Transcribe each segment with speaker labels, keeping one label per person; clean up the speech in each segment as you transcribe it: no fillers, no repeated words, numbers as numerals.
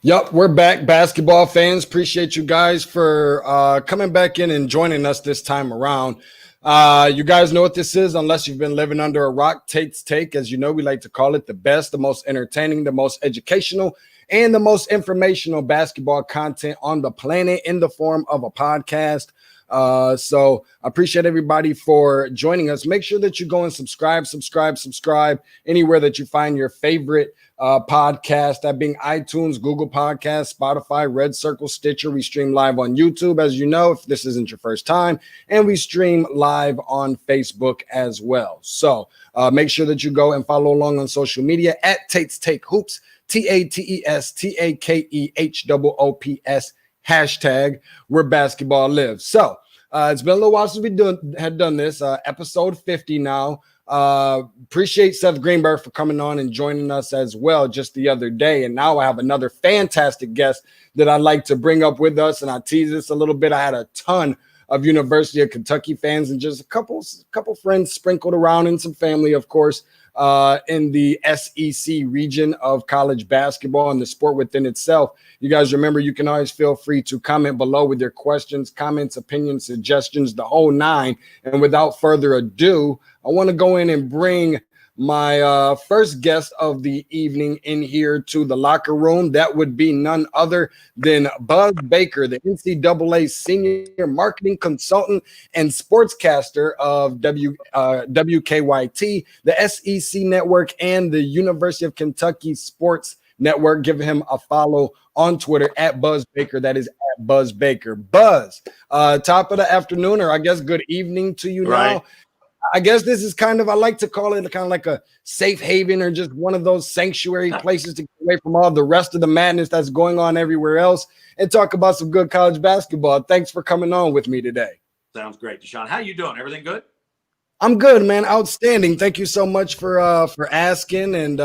Speaker 1: Yep, we're back, basketball fans. Appreciate you guys for coming back in and joining us this time around. You guys know what this is, unless you've been living under a rock. Tate's Take, as you know, we like to call it the best, the most entertaining, the most educational, and the most informational basketball content on the planet in the form of a podcast. So I appreciate everybody for joining us. Make sure that you go and subscribe anywhere that you find your favorite podcast, that being iTunes, Google Podcasts, Spotify, Red Circle, Stitcher. We stream live on YouTube, as you know, if this isn't your first time, and we stream live on Facebook as well. So make sure that you go and follow along on social media at Tate's Take Hoops, TATESTAKEHOOPS, hashtag where basketball lives. So it's been a little while since we had done this, episode 50 now. Appreciate Seth Greenberg for coming on and joining us as well just the other day. And now I have another fantastic guest that I'd like to bring up with us. And I tease this a little bit. I had a ton of University of Kentucky fans and just a couple friends sprinkled around, and some family, of course, in the SEC region of college basketball and the sport within itself. You guys remember, you can always feel free to comment below with your questions, comments, opinions, suggestions, the whole nine. And without further ado, I want to go in and bring my first guest of the evening in here to the locker room. That would be none other than Buzz Baker, the NCAA senior marketing consultant and sportscaster of WKYT, the SEC Network, and the University of Kentucky Sports Network. Give him a follow on Twitter at Buzz Baker. That is at Buzz Baker. Buzz, top of the afternoon, or I guess good evening to you now. I guess this is kind of, I like to call it kind of like a safe haven, or just one of those sanctuary places to get away from all the rest of the madness that's going on everywhere else and talk about some good college basketball. Thanks for coming on with me today.
Speaker 2: Sounds great, Deshaun. How you doing? Everything good?
Speaker 1: I'm good, man. Outstanding. Thank you so much for asking. And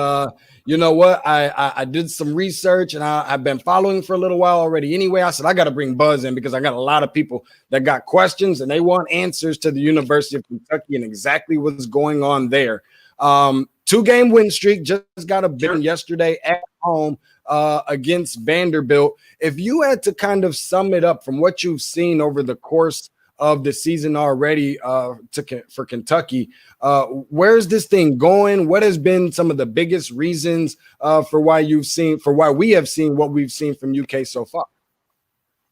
Speaker 1: you know what? I did some research, and I've been following for a little while already. Anyway, I said I got to bring Buzz in because I got a lot of people that got questions and they want answers to the University of Kentucky and exactly what's going on there. 2-game win streak, just got a win yesterday at home against Vanderbilt. If you had to kind of sum it up from what you've seen over the course of the season already for Kentucky, where's this thing going? What has been some of the biggest reasons for why we have seen what we've seen from UK so far?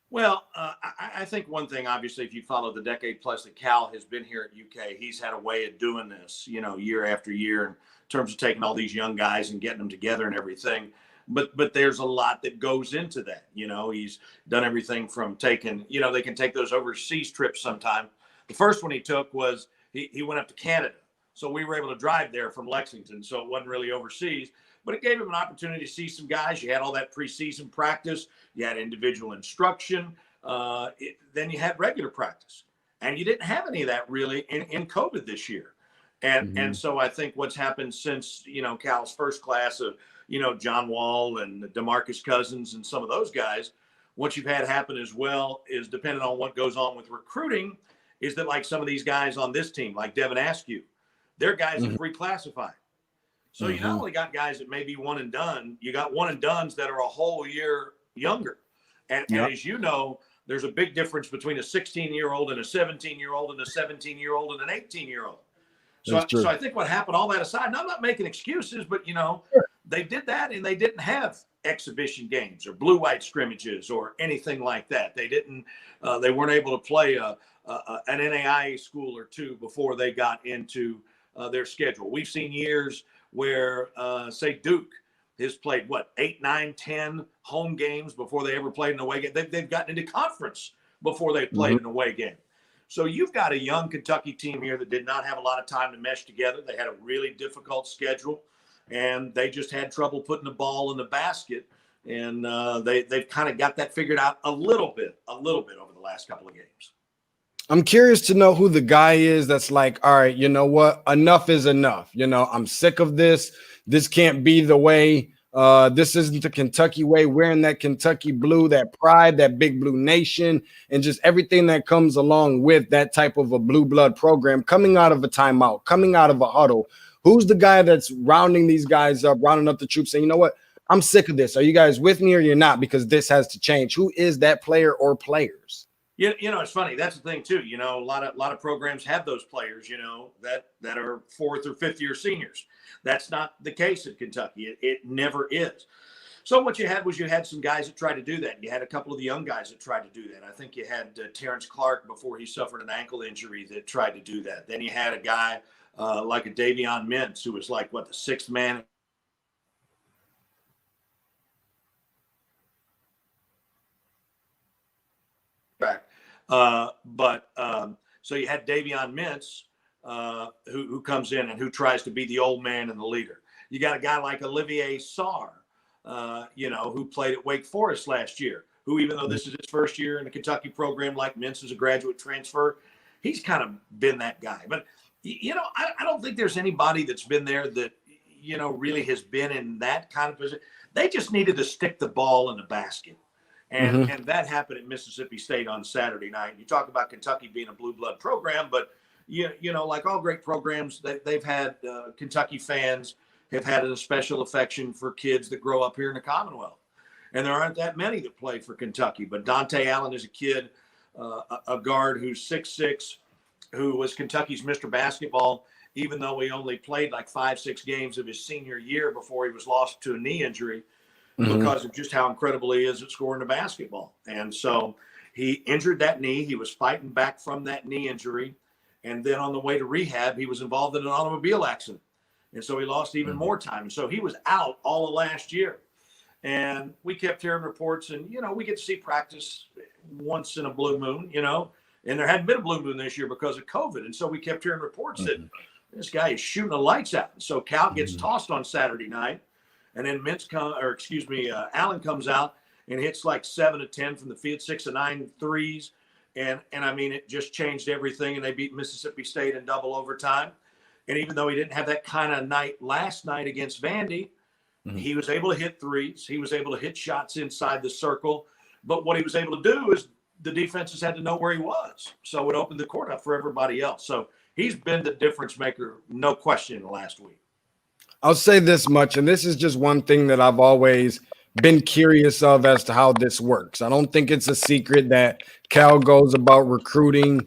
Speaker 2: Well, I think one thing, obviously, if you follow the decade plus that Cal has been here at UK, he's had a way of doing this, year after year, in terms of taking all these young guys and getting them together and everything. But there's a lot that goes into that. He's done everything from taking, they can take those overseas trips sometime. The first one he took was he went up to Canada. So we were able to drive there from Lexington. So it wasn't really overseas, but it gave him an opportunity to see some guys. You had all that preseason practice. You had individual instruction. Then you had regular practice. And you didn't have any of that really in COVID this year. And so I think what's happened since, Cal's first class of, John Wall and DeMarcus Cousins and some of those guys, what you've had happen as well is, depending on what goes on with recruiting, is that like some of these guys on this team, like Devin Askew, their guys have reclassified. So you not only got guys that may be one and done, you got one and dones that are a whole year younger. And as you know, there's a big difference between a 16-year-old and a 17-year-old and a 17-year-old and an 18-year-old. So I think what happened, all that aside, and I'm not making excuses, but, they did that and they didn't have exhibition games or blue-white scrimmages or anything like that. They didn't. They weren't able to play an NAIA school or two before they got into their schedule. We've seen years where, say, Duke has played, 8, 9, 10 home games before they ever played an away game. They've gotten into conference before they played an away game. So you've got a young Kentucky team here that did not have a lot of time to mesh together. They had a really difficult schedule, and they just had trouble putting the ball in the basket. And they've kind of got that figured out a little bit over the last couple of games.
Speaker 1: I'm curious to know who the guy is that's like, all right, you know what? Enough is enough. I'm sick of this. This can't be the way. This isn't the Kentucky way. Wearing that Kentucky blue, that pride, that big blue nation, and just everything that comes along with that type of a blue blood program, coming out of a timeout, coming out of a huddle. Who's the guy that's rounding these guys up, rounding up the troops, saying, you know what? I'm sick of this. Are you guys with me or you're not? Because this has to change. Who is that player or players?
Speaker 2: You know, it's funny. That's the thing too. You know, a lot of programs have those players, you know, that are 4th or 5th year seniors. That's not the case at Kentucky. It never is. So what you had some guys that tried to do that. You had a couple of the young guys that tried to do that. I think you had Terrence Clark before he suffered an ankle injury that tried to do that. Then you had a guy like a Davion Mintz who was like, what, the 6th man. Back. So you had Davion Mintz who comes in and who tries to be the old man and the leader. You got a guy like Olivier Sarr, you know, who played at Wake Forest last year, who, even though this is his first year in a Kentucky program like Mintz is a graduate transfer, he's kind of been that guy. But, you know, I don't think there's anybody that's been there that, you know, really has been in that kind of position. They just needed to stick the ball in the basket. And that happened at Mississippi State on Saturday night. You talk about Kentucky being a blue blood program, but, you know, like all great programs, they've had Kentucky fans have had a special affection for kids that grow up here in the Commonwealth. And there aren't that many that play for Kentucky. But Dante Allen is a kid, a guard who's 6'6", who was Kentucky's Mr. Basketball, even though he only played like 5-6 games of his senior year before he was lost to a knee injury because of just how incredible he is at scoring the basketball. And so he injured that knee. He was fighting back from that knee injury. And then on the way to rehab, he was involved in an automobile accident. And so he lost even more time. And so he was out all of last year. And we kept hearing reports, and, you know, we get to see practice once in a blue moon, you know, and there hadn't been a blue moon this year because of COVID. And so we kept hearing reports that this guy is shooting the lights out. And so Cal gets tossed on Saturday night, and then Allen comes out and hits like 7 of 10 from the field, 6 of 9 threes. And I mean, it just changed everything. And they beat Mississippi State in double overtime. And even though he didn't have that kind of night last night against Vandy, he was able to hit threes. He was able to hit shots inside the circle. But what he was able to do is the defenses had to know where he was. So it opened the court up for everybody else. So he's been the difference maker, no question, in the last week.
Speaker 1: I'll say this much, and this is just one thing that I've always been curious of as to how this works. I don't think it's a secret that Cal goes about recruiting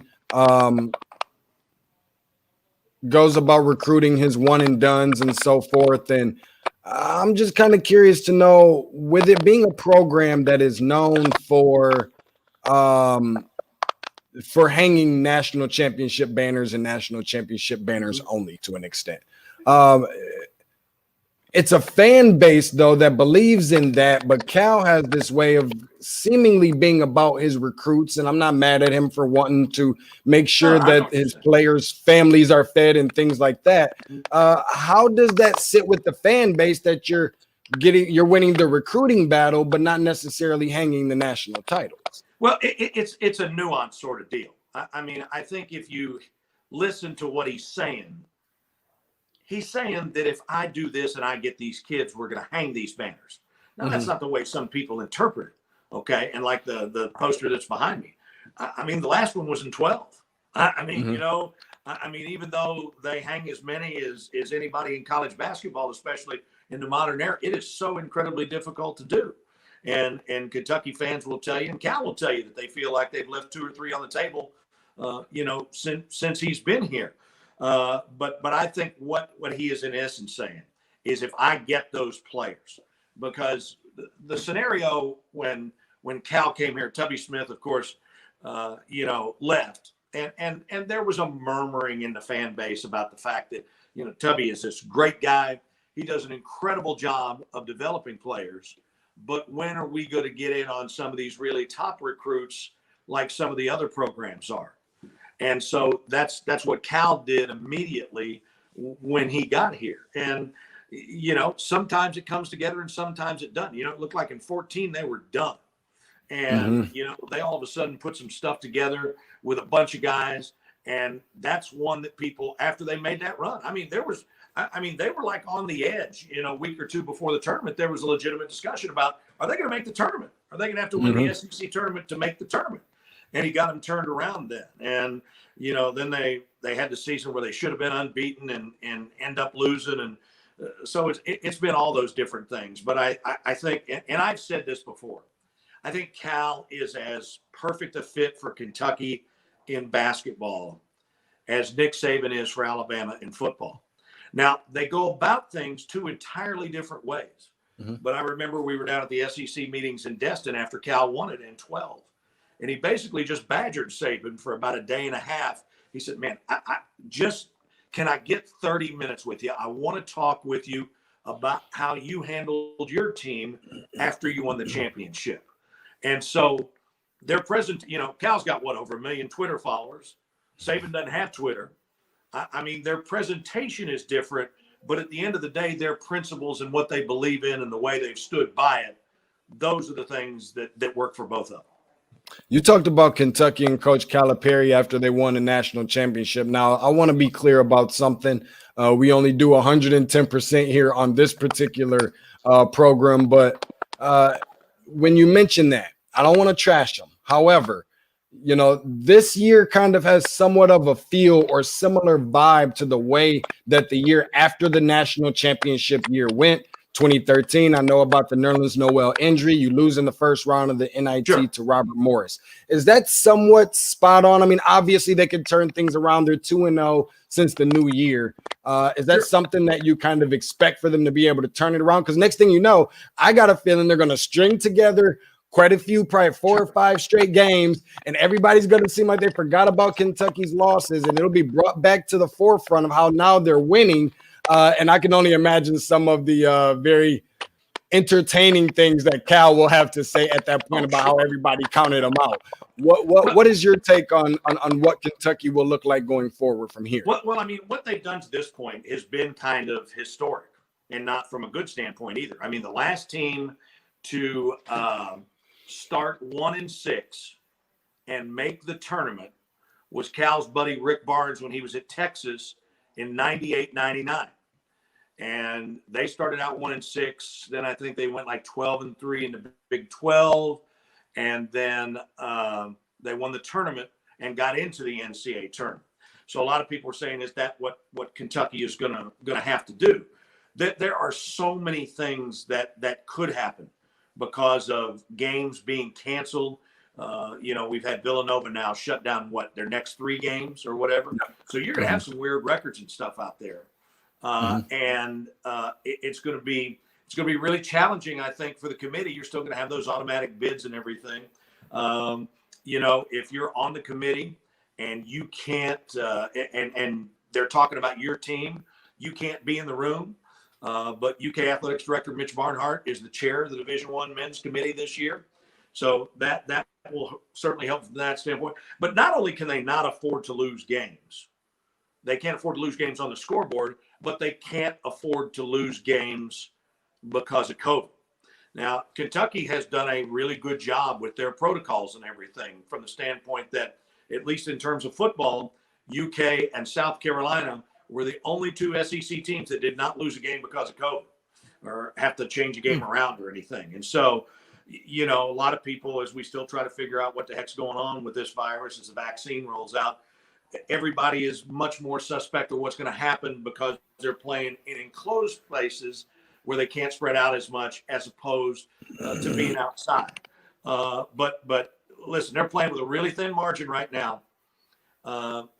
Speaker 1: his one and dones and so forth. And I'm just kind of curious to know, with it being a program that is known for hanging national championship banners and national championship banners only to an extent. It's a fan base, though, that believes in that, but Cal has this way of seemingly being about his recruits, and I'm not mad at him for wanting to make sure that his players' families are fed and things like that. How does that sit with the fan base that you're winning the recruiting battle, but not necessarily hanging the national titles?
Speaker 2: Well, it's a nuanced sort of deal. I mean, I think if you listen to what he's saying that if I do this and I get these kids, we're going to hang these banners. Now, that's not the way some people interpret it, okay? And like the poster that's behind me. I mean, the last one was in 12. I mean, you know, I mean, even though they hang as many as anybody in college basketball, especially in the modern era, it is so incredibly difficult to do. And Kentucky fans will tell you, and Cal will tell you, that they feel like they've left 2 or 3 on the table, you know, since he's been here. But I think what he is in essence saying is, if I get those players, because the scenario when Cal came here, Tubby Smith, of course, you know, left, and there was a murmuring in the fan base about the fact that, you know, Tubby is this great guy. He does an incredible job of developing players, but when are we going to get in on some of these really top recruits like some of the other programs are? And so that's what Cal did immediately when he got here. And, you know, sometimes it comes together and sometimes it doesn't. You know, it looked like in 2014 they were done. And, you know, they all of a sudden put some stuff together with a bunch of guys. And that's one that people, after they made that run, I mean, they were like on the edge, you know, a week or 2 before the tournament. There was a legitimate discussion about, are they going to make the tournament? Are they going to have to win the SEC tournament to make the tournament? And he got them turned around then. And, you know, then they had the season where they should have been unbeaten and end up losing. And So it's been all those different things. But I think, and I've said this before, I think Cal is as perfect a fit for Kentucky in basketball as Nick Saban is for Alabama in football. Now, they go about things two entirely different ways. Mm-hmm. But I remember we were down at the SEC meetings in Destin after Cal won it in 12. And he basically just badgered Saban for about a day and a half. He said, man, can I get 30 minutes with you? I want to talk with you about how you handled your team after you won the championship. And so they're present, Cal's got over 1 million Twitter followers. Saban doesn't have Twitter. I mean, their presentation is different, but at the end of the day, their principles and what they believe in and the way they've stood by it, those are the things that work for both of them.
Speaker 1: You talked about Kentucky and Coach Calipari after they won the national championship. Now, I want to be clear about something. We only do 110% here on this particular program, but when you mention that, I don't want to trash them. However, this year kind of has somewhat of a feel or similar vibe to the way that the year after the national championship year went. 2013, I know about the Nerlens Noel injury. You lose in the first round of the NIT to Robert Morris. Is that somewhat spot on? I mean, obviously they can turn things around. They're 2-0 since the new year. Is that something that you kind of expect for them to be able to turn it around? Because next thing you know, I got a feeling they're going to string together quite a few, probably 4 or 5 straight games, and everybody's going to seem like they forgot about Kentucky's losses, and it'll be brought back to the forefront of how now they're winning. And I can only imagine some of the very entertaining things that Cal will have to say at that point about how everybody counted them out. What is your take on what Kentucky will look like going forward from here?
Speaker 2: Well, I mean, what they've done to this point has been kind of historic, and not from a good standpoint either. I mean, the last team to start 1-6 and make the tournament was Cal's buddy Rick Barnes when he was at Texas in 98-99. And they started out 1-6. Then I think they went like 12-3 in the Big 12. And then they won the tournament and got into the NCAA tournament. So a lot of people are saying, is that what Kentucky is gonna have to do? There are so many things that could happen because of games being canceled. We've had Villanova now shut down their next 3 games or whatever. So you're going to have some weird records and stuff out there. And it's going to be really challenging, I think, for the committee. You're still going to have those automatic bids and everything. If you're on the committee and you can't, and they're talking about your team, you can't be in the room. But UK Athletics Director Mitch Barnhart is the chair of the Division I Men's Committee this year. So that will certainly help from that standpoint. But not only can they not afford to lose games, they can't afford to lose games on the scoreboard, but they can't afford to lose games because of COVID. Now, Kentucky has done a really good job with their protocols and everything from the standpoint that, at least in terms of football, UK and South Carolina were the only 2 SEC teams that did not lose a game because of COVID or have to change a game around or anything. And so, a lot of people, as we still try to figure out what the heck's going on with this virus as the vaccine rolls out, everybody is much more suspect of what's going to happen because they're playing in enclosed places where they can't spread out as much as opposed to being outside. But listen, they're playing with a really thin margin right now.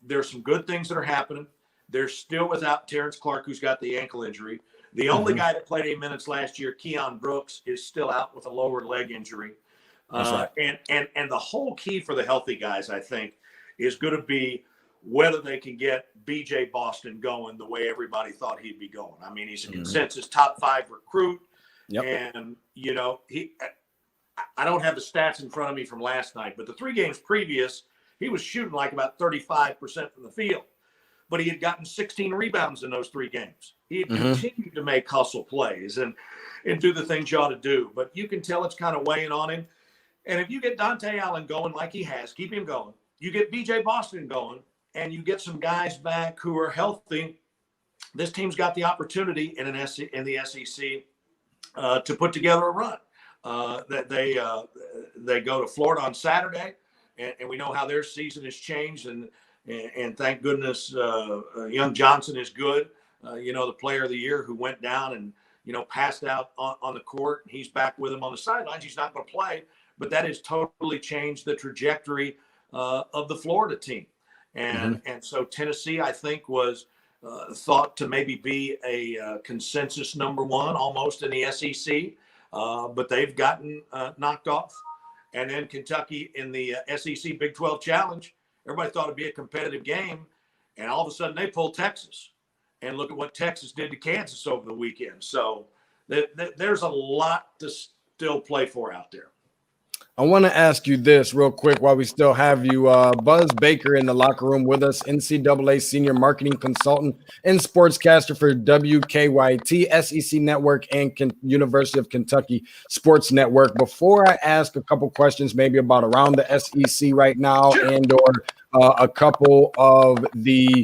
Speaker 2: There's some good things that are happening. They're still without Terrence Clark, who's got the ankle injury. The only guy that played 8 minutes last year, Keon Brooks, is still out with a lower leg injury. That's right. And the whole key for the healthy guys, I think, is going to be whether they can get BJ Boston going the way everybody thought he'd be going. I mean, he's a consensus top 5 recruit. Yep. And, I don't have the stats in front of me from last night, but the 3 games previous, he was shooting like about 35% from the field. But he had gotten 16 rebounds in those 3 games. He had continued to make hustle plays and do the things you ought to do. But you can tell it's kind of weighing on him. And if you get Dante Allen going like he has, keep him going. You get BJ Boston going, and you get some guys back who are healthy. This team's got the opportunity in the SEC to put together a run. They go to Florida on Saturday, and we know how their season has changed. And thank goodness young Johnson is good. the player of the year who went down and, passed out on the court. He's back with him on the sidelines. He's not going to play, but that has totally changed the trajectory of the Florida team. And so Tennessee, I think, was thought to maybe be a consensus number one almost in the SEC, but they've gotten knocked off. And then Kentucky in the SEC Big 12 Challenge, everybody thought it'd be a competitive game, and all of a sudden they pulled Texas. And look at what Texas did to Kansas over the weekend. So there's a lot to still play for out there.
Speaker 1: I want to ask you this real quick while we still have you. Buzz Baker in the locker room with us, NCAA senior marketing consultant and sportscaster for WKYT, SEC Network, and University of Kentucky Sports Network. Before I ask a couple questions maybe about around the SEC right now, sure, and or a couple of the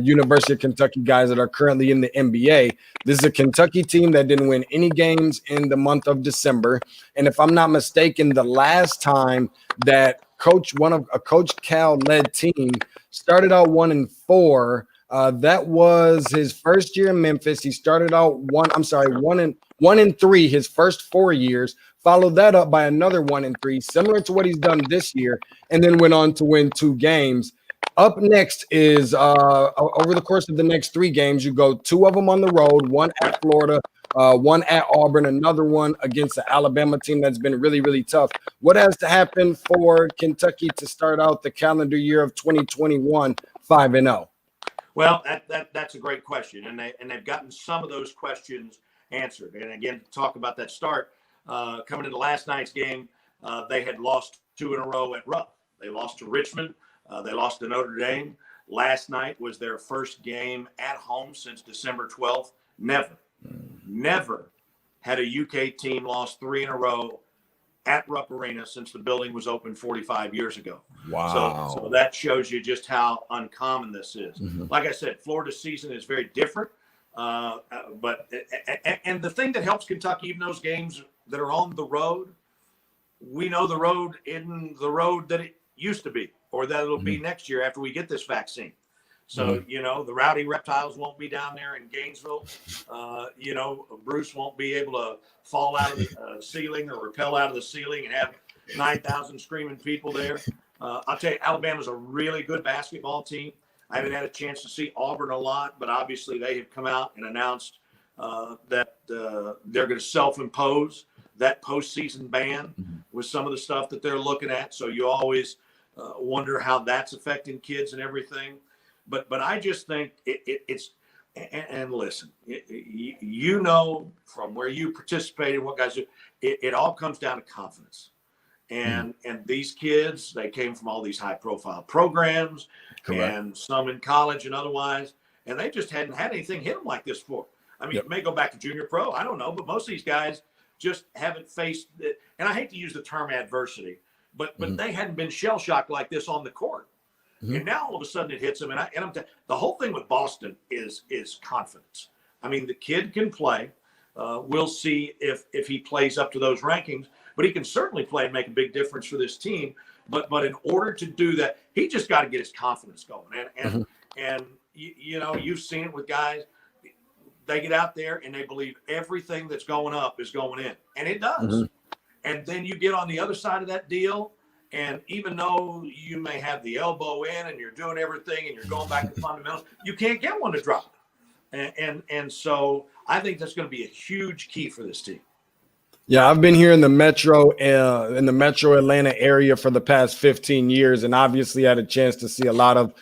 Speaker 1: University of Kentucky guys that are currently in the NBA. This is a Kentucky team that didn't win any games in the month of December. And if I'm not mistaken, the last time that Coach Cal led team started out 1-4, that was his first year in Memphis. He started out 1-3 his first 4 years. Followed that up by another 1-3, similar to what he's done this year, and then went on to win 2 games. Up next is over the course of the next 3 games, you go 2 of them on the road, 1 at Florida, 1 at Auburn, another one against the Alabama team that's been really, really tough. What has to happen for Kentucky to start out the calendar year of 2021 5-0?
Speaker 2: Well, that's a great question, and they've gotten some of those questions answered. And again, to talk about that start. Coming into last night's game, they had lost 2 in a row at Rupp. They lost to Richmond. They lost to Notre Dame. Last night was their first game at home since December 12th. Never had a UK team lost 3 in a row at Rupp Arena since the building was opened 45 years ago.
Speaker 1: Wow.
Speaker 2: So that shows you just how uncommon this is. Like I said, Florida's season is very different. But the thing that helps Kentucky, even those games that are on the road, we know the road isn't the road that it used to be, or that it'll be next year after we get this vaccine. So, the Rowdy Reptiles won't be down there in Gainesville. Bruce won't be able to fall out of the ceiling or rappel out of the ceiling and have 9,000 screaming people there. I'll tell you, Alabama's a really good basketball team. I haven't had a chance to see Auburn a lot, but obviously they have come out and announced that they're going to self-impose that postseason ban with some of the stuff that they're looking at. So you always wonder how that's affecting kids and everything. But I just think it's and listen, from where you participated, what guys do, it all comes down to confidence. And these kids, they came from all these high-profile programs. Correct. And some in college and otherwise, and they just hadn't had anything hit them like this before. I mean, it may go back to junior pro, I don't know, but most of these guys just haven't faced it. And I hate to use the term adversity, but they hadn't been shell-shocked like this on the court. And now all of a sudden it hits them. And the whole thing with Boston is confidence. I mean, the kid can play. We'll see if he plays up to those rankings, but he can certainly play and make a big difference for this team. But in order to do that, he just got to get his confidence going. And you've seen it with guys. They get out there and they believe everything that's going up is going in, and it does. And then you get on the other side of that deal, and even though you may have the elbow in and you're doing everything and you're going back to fundamentals, you can't get one to drop. And so I think that's going to be a huge key for this team.
Speaker 1: Yeah, I've been here in the metro Atlanta area for the past 15 years, and obviously had a chance to see a lot of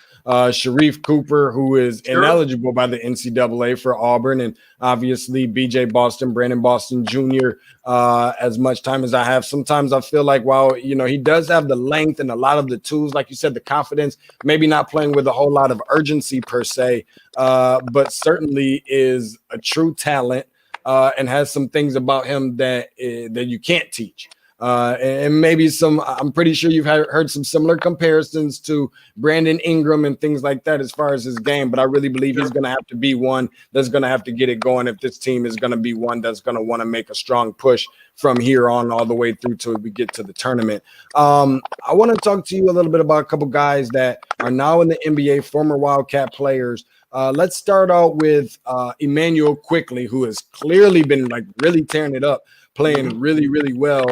Speaker 1: Sharif Cooper, who is ineligible by the NCAA for Auburn, and obviously BJ Boston, Brandon Boston Jr. As much time as I have, sometimes I feel like while he does have the length and a lot of the tools, like you said, the confidence, maybe not playing with a whole lot of urgency per se, but certainly is a true talent. And has some things about him that you can't teach. And maybe I'm pretty sure you've heard some similar comparisons to Brandon Ingram and things like that as far as his game. But I really believe he's going to have to be one that's going to have to get it going if this team is going to be one that's going to want to make a strong push from here on all the way through till we get to the tournament. I want to talk to you a little bit about a couple guys that are now in the NBA, former Wildcat players. Let's start out with Emmanuel Quickly, who has clearly been like really tearing it up, playing really, really well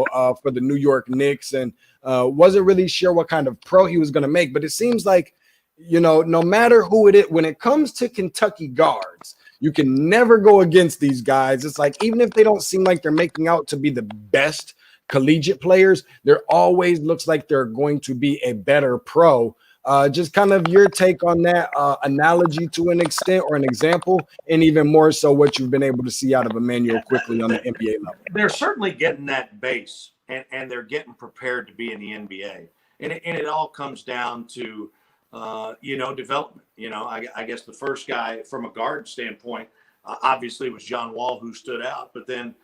Speaker 1: for the New York Knicks, and wasn't really sure what kind of pro he was going to make. But it seems like, you know, no matter who it is, when it comes to Kentucky guards, you can never go against these guys. It's like, even if they don't seem like they're making out to be the best collegiate players, there always looks like they're going to be a better pro. Just kind of your take on that analogy to an extent, or an example, and even more so what you've been able to see out of Emmanuel Quickly on the NBA level.
Speaker 2: They're certainly getting that base, and they're getting prepared to be in the NBA. And it all comes down to, development. I guess the first guy from a guard standpoint, obviously was John Wall, who stood out. But then,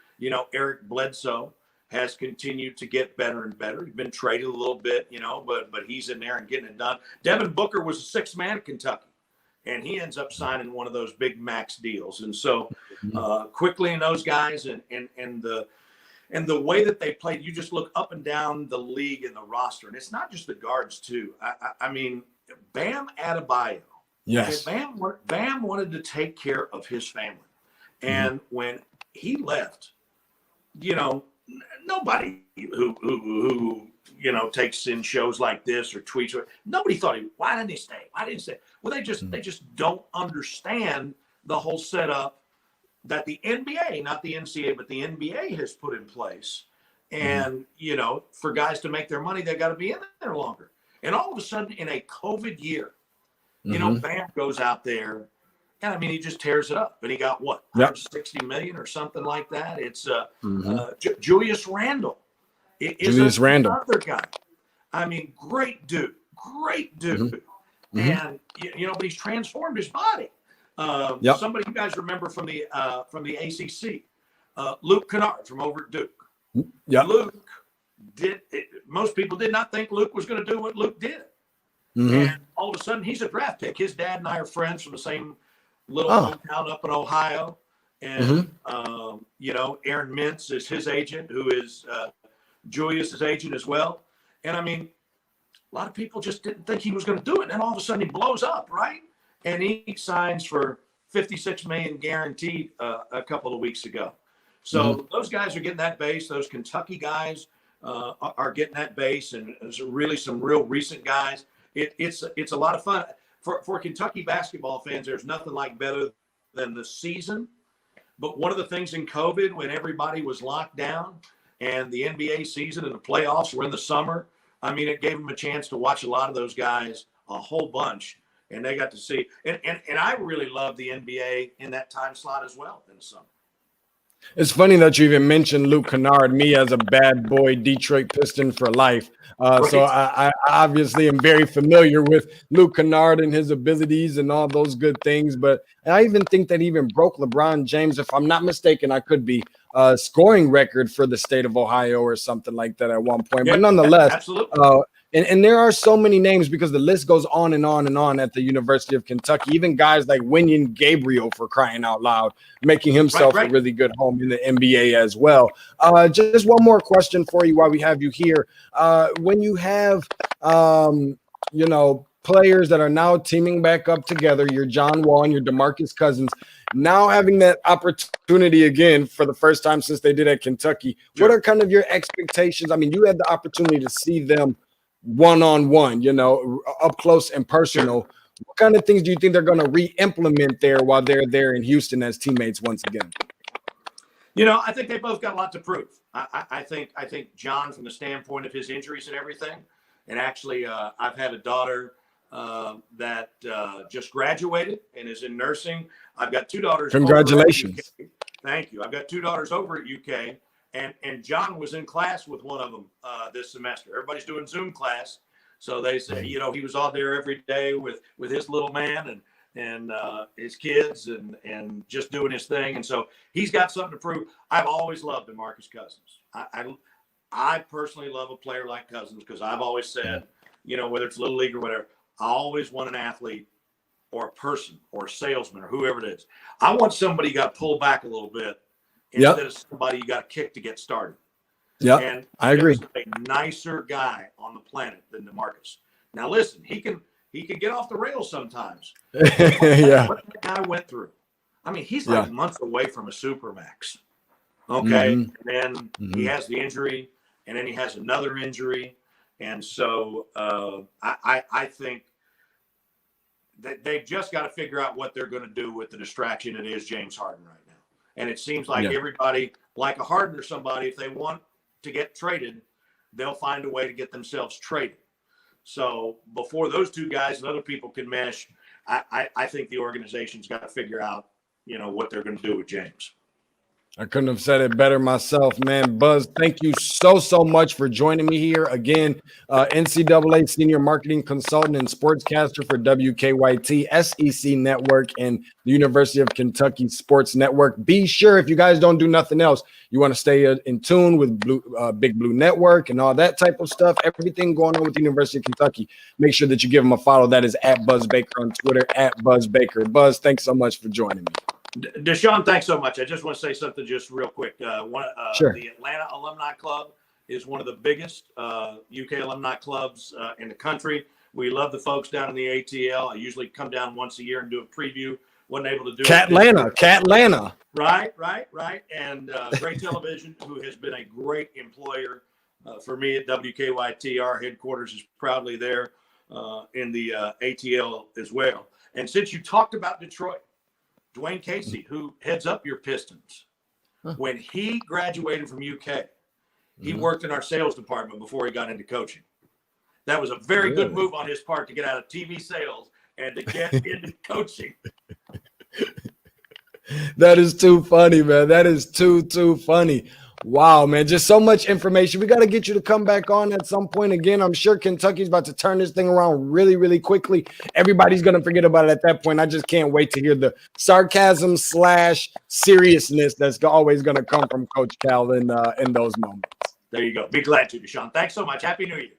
Speaker 2: Eric Bledsoe has continued to get better and better. He's been traded a little bit, but he's in there and getting it done. Devin Booker was a sixth man at Kentucky, and he ends up signing one of those big max deals. And so Quickly, and those guys, and the way that they played, you just look up and down the league and the roster, and it's not just the guards too. I mean, Bam Adebayo.
Speaker 1: Yes.
Speaker 2: Bam wanted to take care of his family, and when he left, nobody who takes in shows like this or tweets, nobody thought why didn't he stay? Why didn't he stay? Well, they just don't understand the whole setup that the NBA, not the NCAA, but the NBA has put in place. And, for guys to make their money, they got to be in there longer. And all of a sudden, in a COVID year, Bam goes out there, and I mean, he just tears it up. And he got what, 160 million or something like that. It's Julius Randle.
Speaker 1: Julius Randle,
Speaker 2: another guy. I mean, great dude. And but he's transformed his body. Somebody you guys remember from the ACC, Luke Canard from over at Duke. Luke most people did not think Luke was going to do what Luke did. And all of a sudden, he's a draft pick. His dad and I are friends from the same little hometown up in Ohio. And, Aaron Mintz is his agent, who is Julius's agent as well. And, I mean, a lot of people just didn't think he was going to do it. And then all of a sudden, he blows up, right? And he signs for $56 million guaranteed a couple of weeks ago. So those guys are getting that base. Those Kentucky guys are getting that base, and there's really some real recent guys. It's a lot of fun for Kentucky basketball fans. There's nothing like better than the season. But one of the things in COVID, when everybody was locked down, and the NBA season and the playoffs were in the summer, I mean, it gave them a chance to watch a lot of those guys, a whole bunch. And they got to see, and I really love the NBA in that time slot as well in the summer.
Speaker 1: It's funny that you even mentioned Luke Canard, me as a bad boy Detroit Piston for life. So I obviously am very familiar with Luke Canard and his abilities and all those good things. But I even think that even broke LeBron James, if I'm not mistaken, I could be, scoring record for the state of Ohio or something like that at one point. But nonetheless,
Speaker 2: absolutely.
Speaker 1: And there are so many names, because the list goes on and on and on at the University of Kentucky. Even guys like Wenyen Gabriel, for crying out loud, making himself a really good home in the NBA as well. Just one more question for you while we have you here. When you have, players that are now teaming back up together, your John Wall and your DeMarcus Cousins, now having that opportunity again for the first time since they did at Kentucky, what are kind of your expectations? I mean, you had the opportunity to see them one-on-one, up close and personal. What kind of things do you think they're going to re-implement there while they're there in Houston as teammates once again?
Speaker 2: I think they both got a lot to prove. I think John, from the standpoint of his injuries and everything, and actually I've had a daughter that just graduated and is in nursing. I've got two daughters.
Speaker 1: Congratulations.
Speaker 2: Thank you. I've got two daughters over at UK. And John was in class with one of them this semester. Everybody's doing Zoom class. So they say, he was out there every day with his little man and his kids and just doing his thing. And so he's got something to prove. I've always loved DeMarcus Cousins. I personally love a player like Cousins, because I've always said, whether it's Little League or whatever, I always want an athlete or a person or a salesman or whoever it is. I want somebody who got pulled back a little bit, instead of somebody you got to kick to get started.
Speaker 1: And
Speaker 2: I agree. A nicer guy on the planet than DeMarcus. Now listen, he can he could get off the rails sometimes.
Speaker 1: Yeah.
Speaker 2: What that guy went through. I mean, he's like months away from a supermax. Okay. And then he has the injury, and then he has another injury. And so I think that they've just got to figure out what they're going to do with the distraction it is James Harden right now. And it seems like everybody, like a Harden or somebody, if they want to get traded, they'll find a way to get themselves traded. So before those two guys and other people can mesh, I think the organization's got to figure out, what they're going to do with James.
Speaker 1: I couldn't have said it better myself, man. Buzz, thank you so much for joining me here. Again, NCAA Senior Marketing Consultant and Sportscaster for WKYT, SEC Network, and the University of Kentucky Sports Network. Be sure, if you guys don't do nothing else, you want to stay in tune with Big Blue Network and all that type of stuff, everything going on with the University of Kentucky, make sure that you give them a follow. That is at Buzz Baker on Twitter, at Buzz Baker. Buzz, thanks so much for joining me.
Speaker 2: Deshaun, thanks so much. I just want to say something just real quick.
Speaker 1: Sure.
Speaker 2: The Atlanta Alumni Club is one of the biggest UK alumni clubs in the country. We love the folks down in the ATL. I usually come down once a year and do a preview. Wasn't able to do
Speaker 1: Catlanta.
Speaker 2: Right. And Great Television, who has been a great employer for me at WKYT. Our headquarters is proudly there in the ATL as well. And since you talked about Detroit, Dwayne Casey, who heads up your Pistons, when he graduated from UK, he worked in our sales department before he got into coaching. That was a very good move on his part to get out of TV sales and to get into coaching.
Speaker 1: That is too funny, man. That is too funny. Wow, man. Just so much information. We got to get you to come back on at some point again. I'm sure Kentucky's about to turn this thing around really, really quickly. Everybody's going to forget about it at that point. I just can't wait to hear the sarcasm / seriousness that's always going to come from Coach Cal in those moments.
Speaker 2: There you go. Be glad to, Deshaun. Thanks so much. Happy New Year.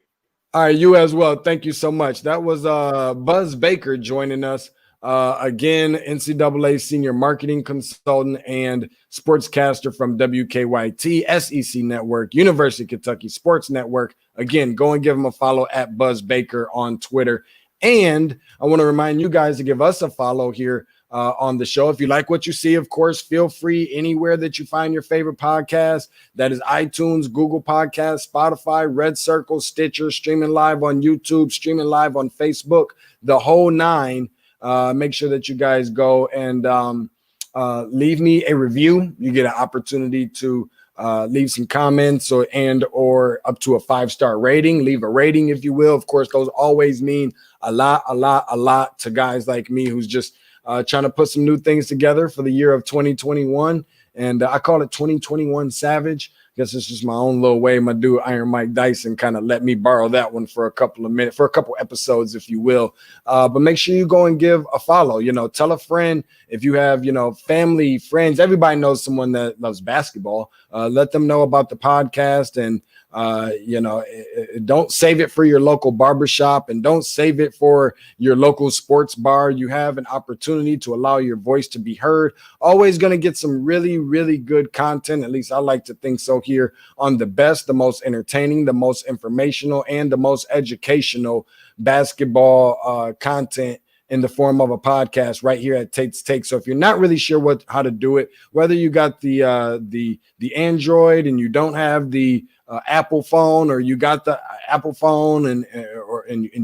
Speaker 1: All right, you as well. Thank you so much. That was Buzz Baker joining us. Again, NCAA Senior Marketing Consultant and Sportscaster from WKYT, SEC Network, University of Kentucky Sports Network. Again, go and give him a follow at Buzz Baker on Twitter. And I want to remind you guys to give us a follow here on the show. If you like what you see, of course, feel free anywhere that you find your favorite podcast. That is iTunes, Google Podcasts, Spotify, Red Circle, Stitcher, streaming live on YouTube, streaming live on Facebook, the whole nine. Make sure that you guys go and leave me a review. You get an opportunity to leave some comments or up to a 5-star rating. Leave a rating, if you will. Of course, those always mean a lot to guys like me who's just trying to put some new things together for the year of 2021. And I call it 2021 Savage. I guess it's just my own little way. My dude Iron Mike Dyson kind of let me borrow that one for a couple of minutes, for a couple episodes, if you will. But make sure you go and give a follow. Tell a friend if you have, family, friends. Everybody knows someone that loves basketball. Let them know about the podcast, and don't save it for your local barbershop, and don't save it for your local sports bar. You have an opportunity to allow your voice to be heard. Always going to get some really, really good content. At least I like to think so here on the best, the most entertaining, the most informational, and the most educational basketball content in the form of a podcast right here at Tate's Take. So if you're not really sure how to do it, whether you got the Android and you don't have the Apple phone, or you got the Apple phone and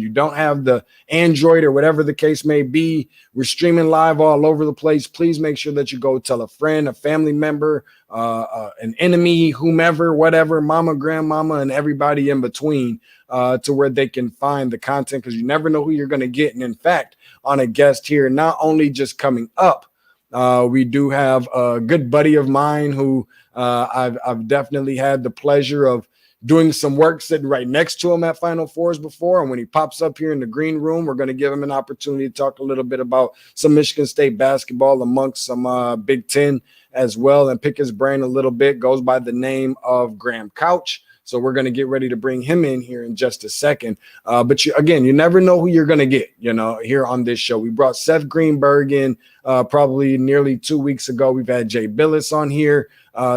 Speaker 1: you don't have the Android, or whatever the case may be, we're streaming live all over the place. Please make sure that you go tell a friend, a family member, an enemy, whomever, whatever, mama, grandmama, and everybody in between, to where they can find the content, because you never know who you're going to get. And in fact, on a guest here, not only just coming up, we do have a good buddy of mine who I've definitely had the pleasure of doing some work sitting right next to him at Final Fours before. And when he pops up here in the green room, we're going to give him an opportunity to talk a little bit about some Michigan State basketball amongst some Big Ten as well, and pick his brain a little bit. Goes by the name of Graham Couch. So we're going to get ready to bring him in here in just a second. But you never know who you're going to get, here on this show. We brought Seth Greenberg in probably nearly 2 weeks ago. We've had Jay Billis on here.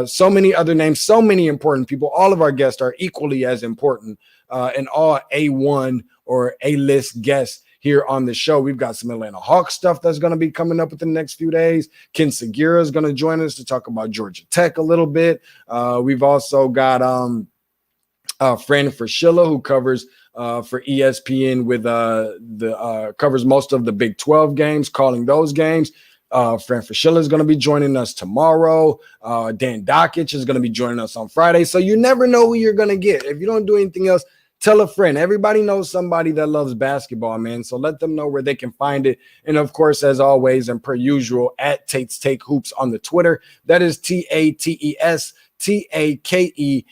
Speaker 1: So many other names, so many important people. All of our guests are equally as important, and all A1 or A-list guests here on the show. We've got some Atlanta Hawks stuff that's going to be coming up within the next few days. Ken Segura is going to join us to talk about Georgia Tech a little bit. We've also got Fran Fraschilla, who covers for ESPN with covers most of the Big 12 games, calling those games. Fran Fraschilla is going to be joining us tomorrow. Dan Dockich is going to be joining us on Friday. So you never know who you're going to get. If you don't do anything else, tell a friend. Everybody knows somebody that loves basketball, man. So let them know where they can find it. And of course, as always, and per usual, at Tate's Take Hoops on the Twitter. That is TATES TAKEHOOPS,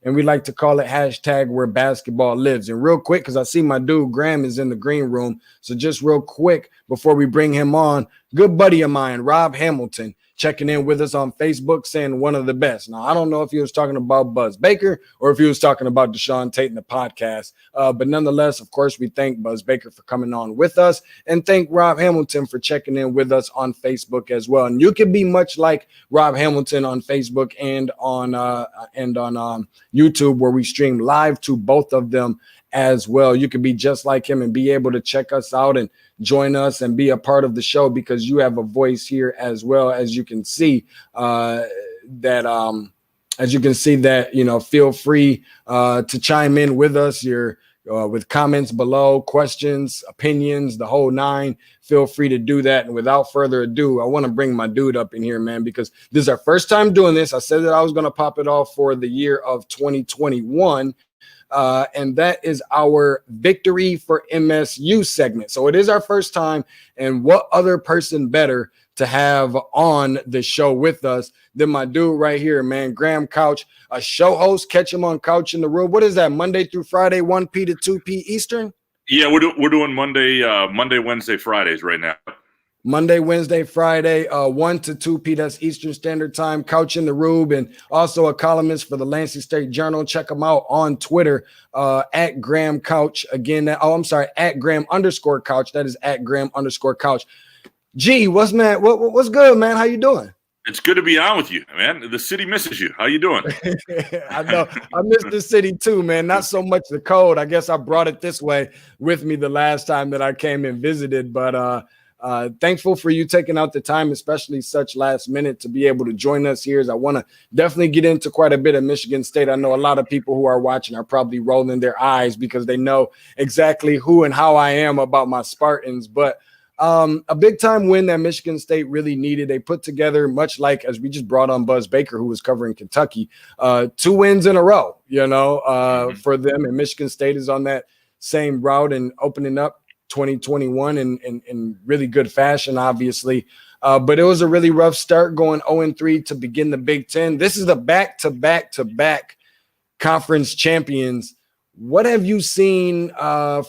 Speaker 1: and we like to call it hashtag where basketball lives. And real quick, because I see my dude Graham is in the green room, so just real quick before we bring him on, good buddy of mine, Rob Hamilton, checking in with us on Facebook, saying one of the best. Now, I don't know if he was talking about Buzz Baker or if he was talking about Deshaun Tate in the podcast, but nonetheless, of course, we thank Buzz Baker for coming on with us and thank Rob Hamilton for checking in with us on Facebook as well. And you can be much like Rob Hamilton on Facebook and on YouTube, where we stream live to both of them as well. You could be just like him and be able to check us out and join us and be a part of the show, because you have a voice here as well. As you can see feel free to chime in with us. You're with comments below, questions, opinions, the whole nine. Feel free to do that. And without further ado, I want to bring my dude up in here, man, because this is our first time doing this. I said that I was going to pop it off for the year of 2021. And that is our Victory for MSU segment. So it is our first time, and what other person better to have on the show with us than my dude right here, man, Graham Couch, a show host. Catch him on Couch in the Room. What is that, Monday through Friday, 1 p to 2 p Eastern?
Speaker 3: Yeah, we're doing Monday, Wednesday, Fridays right now.
Speaker 1: Monday, Wednesday, Friday, 1 to 2 p. That's Eastern Standard Time. Couch in the Rube, and also a columnist for the Lansing State Journal. Check him out on Twitter at Graham Couch. Again, at Graham_Couch. That is at Graham_Couch. G, what's good, man? How you doing?
Speaker 3: It's good to be on with you, man. The city misses you. How you doing?
Speaker 1: I know. I miss the city too, man. Not so much the cold. I guess I brought it this way with me the last time that I came and visited, but thankful for you taking out the time, especially such last minute, to be able to join us here. As I want to definitely get into quite a bit of Michigan State. I know a lot of people who are watching are probably rolling their eyes because they know exactly who and how I am about my Spartans. But a big time win that Michigan State really needed. They put together, much like as we just brought on Buzz Baker, who was covering Kentucky, 2 wins in a row, for them. And Michigan State is on that same route and opening up 2021 in really good fashion, obviously. But it was a really rough start, going 0-3 to begin the Big Ten. This is the back-to-back conference champions. What have you seen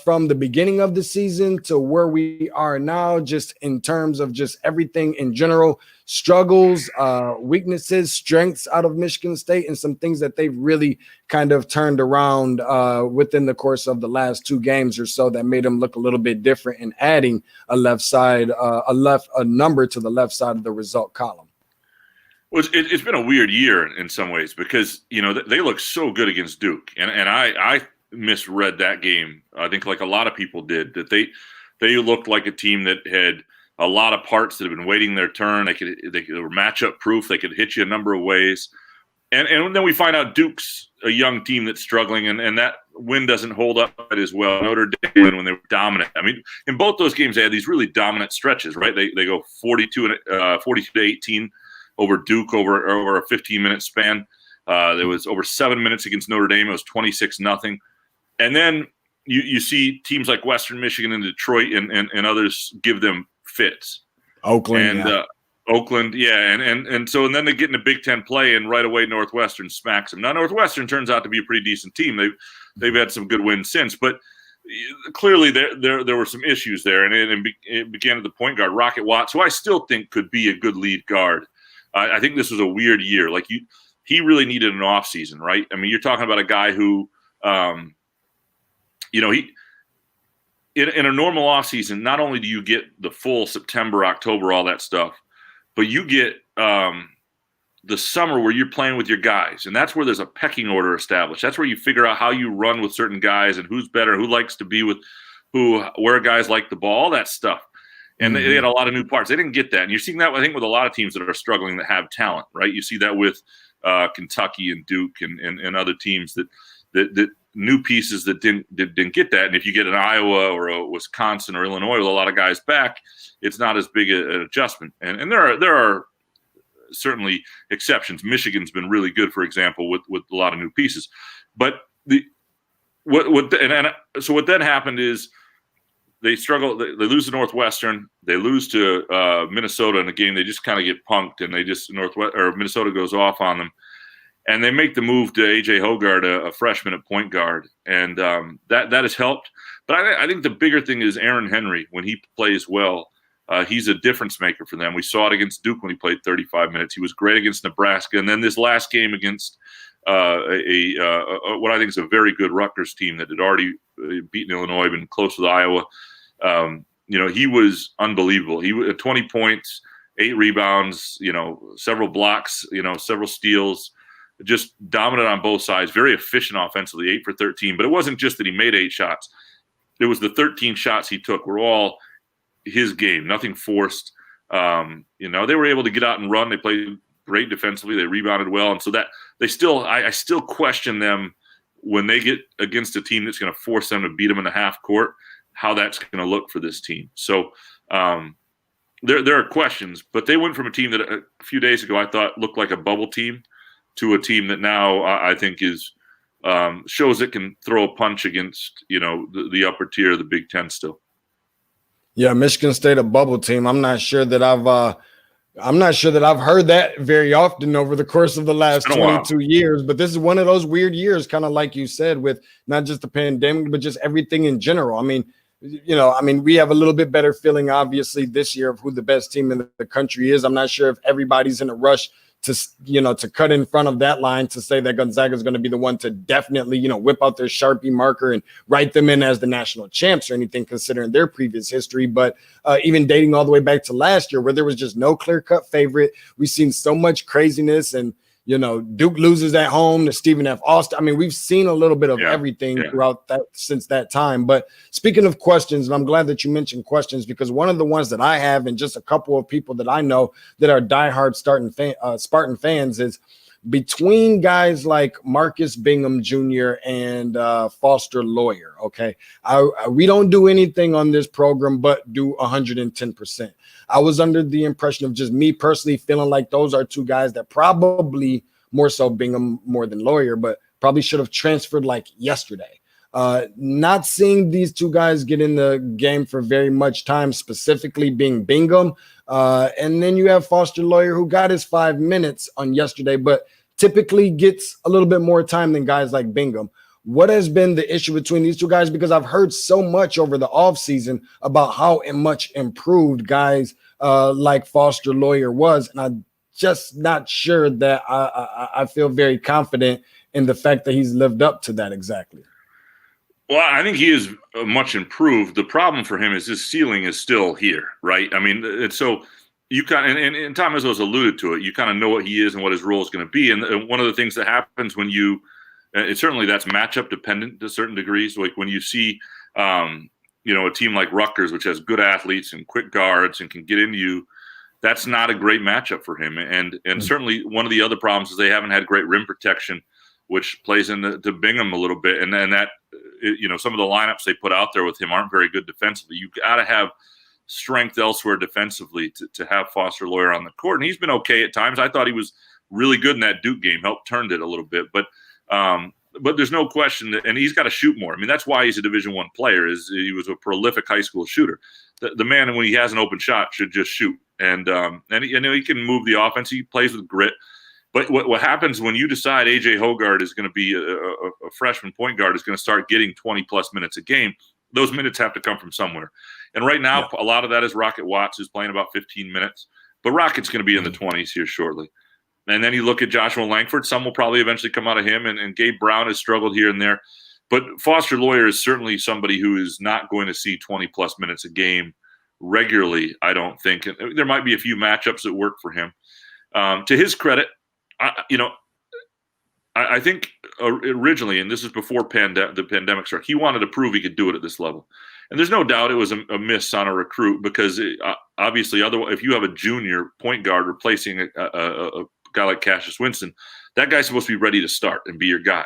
Speaker 1: from the beginning of the season to where we are now, just in terms of just everything in general, struggles, weaknesses, strengths out of Michigan State, and some things that they've really kind of turned around within the course of the last 2 games or so that made them look a little bit different, and adding a number to the left side of the result column?
Speaker 3: Well, it's been a weird year in some ways, because they look so good against Duke, and I misread that game. I think, like a lot of people did, that they looked like a team that had a lot of parts that have been waiting their turn. They were matchup proof. They could hit you a number of ways, and then we find out Duke's a young team that's struggling, and that win doesn't hold up as well. Notre Dame, when they were dominant. I mean, in both those games, they had these really dominant stretches, right? They go 42-18. over Duke over a 15-minute span. There was over 7 minutes against Notre Dame. It was 26-0. And then you see teams like Western Michigan and Detroit and others give them fits.
Speaker 1: Oakland,
Speaker 3: and so then they get into Big Ten play, and right away Northwestern smacks them. Now Northwestern turns out to be a pretty decent team. They've had some good wins since, but clearly there were some issues there, and it began at the point guard, Rocket Watts, who I still think could be a good lead guard. I think this was a weird year. Like he really needed an off season, right? I mean, you're talking about a guy who, he in a normal off season, not only do you get the full September, October, all that stuff, but you get the summer where you're playing with your guys, and that's where there's a pecking order established. That's where you figure out how you run with certain guys and who's better, who likes to be with who, where guys like the ball, all that stuff. And they had a lot of new parts. They didn't get that. And you're seeing that, I think, with a lot of teams that are struggling that have talent, right? You see that with Kentucky and Duke and other teams that new pieces that didn't get that. And if you get an Iowa or a Wisconsin or Illinois with a lot of guys back, it's not as big an adjustment. And there are certainly exceptions. Michigan's been really good, for example, with a lot of new pieces. But so what then happened is they struggle. They lose to Northwestern. They lose to Minnesota in a game. They just kind of get punked, and Minnesota goes off on them. And they make the move to A.J. Hoggard, a freshman at point guard, and that has helped. But I think the bigger thing is Aaron Henry. When he plays well, he's a difference maker for them. We saw it against Duke when he played 35 minutes. He was great against Nebraska. And then this last game against what I think is a very good Rutgers team that had already beaten Illinois, been close with Iowa. He was unbelievable. He had 20 points, 8 rebounds, several blocks, several steals, just dominant on both sides, very efficient offensively, 8 for 13. But it wasn't just that he made 8 shots. It was the 13 shots he took were all his game, nothing forced. They were able to get out and run. They played great defensively. They rebounded well. And so that I still question them when they get against a team that's going to force them to beat them in the half court, how that's going to look for this team. So there are questions, but they went from a team that a few days ago I thought looked like a bubble team to a team that now I think is shows it can throw a punch against, the upper tier of the Big Ten still.
Speaker 1: Yeah, Michigan State, a bubble team. I'm not sure that I've heard that very often over the course of the last 22 years, but this is one of those weird years, kind of like you said, with not just the pandemic, but just everything in general. I mean, we have a little bit better feeling, obviously, this year of who the best team in the country is. I'm not sure if everybody's in a rush to cut in front of that line to say that Gonzaga is going to be the one to definitely, whip out their Sharpie marker and write them in as the national champs or anything, considering their previous history. But even dating all the way back to last year, where there was just no clear-cut favorite, we've seen so much craziness. And Duke loses at home to Stephen F. Austin. I mean, we've seen a little bit of everything throughout that since that time. But speaking of questions, and I'm glad that you mentioned questions, because one of the ones that I have, and just a couple of people that I know that are diehard Spartan fans, is between guys like Marcus Bingham Jr. and Foster Loyer. Okay, we don't do anything on this program but do 110%. I was under the impression of just me personally feeling like those are two guys that probably, more so Bingham more than Loyer, but probably should have transferred like yesterday. Not seeing these two guys get in the game for very much time, specifically being Bingham. And then you have Foster Loyer, who got his 5 minutes on yesterday, but typically gets a little bit more time than guys like Bingham. What has been the issue between these two guys? Because I've heard so much over the offseason about how much improved guys like Foster Loyer was, and I'm just not sure that I feel very confident in the fact that he's lived up to that exactly.
Speaker 3: Well, I think he is much improved. The problem for him is his ceiling is still here, right? I mean, it's so you kind of, and Tom Izzo's alluded to it, you kind of know what he is and what his role is going to be. And one of the things that happens when you certainly that's matchup dependent to certain degrees. Like when you see, a team like Rutgers, which has good athletes and quick guards and can get into you, that's not a great matchup for him. And certainly one of the other problems is they haven't had great rim protection, which plays into Bingham a little bit. And that, some of the lineups they put out there with him aren't very good defensively. You got to have strength elsewhere defensively to have Foster Loyer on the court. And he's been okay at times. I thought he was really good in that Duke game, helped turned it a little bit. But there's no question that, and he's got to shoot more. I mean, that's why he's a Division I player. Is he was a prolific high school shooter. The man, when he has an open shot, should just shoot. And he can move the offense. He plays with grit. But what happens when you decide A.J. Hoggard is going to be a freshman point guard, is going to start getting 20-plus minutes a game, those minutes have to come from somewhere. And right now, a lot of that is Rocket Watts, who's playing about 15 minutes. But Rocket's going to be in the 20s here shortly. And then you look at Joshua Langford. Some will probably eventually come out of him. And Gabe Brown has struggled here and there. But Foster Loyer is certainly somebody who is not going to see 20-plus minutes a game regularly, I don't think. There might be a few matchups that work for him. To his credit, I think originally, and this is before the pandemic struck, he wanted to prove he could do it at this level. And there's no doubt it was a miss on a recruit because obviously, otherwise, if you have a junior point guard replacing a guy like Cassius Winston, that guy's supposed to be ready to start and be your guy.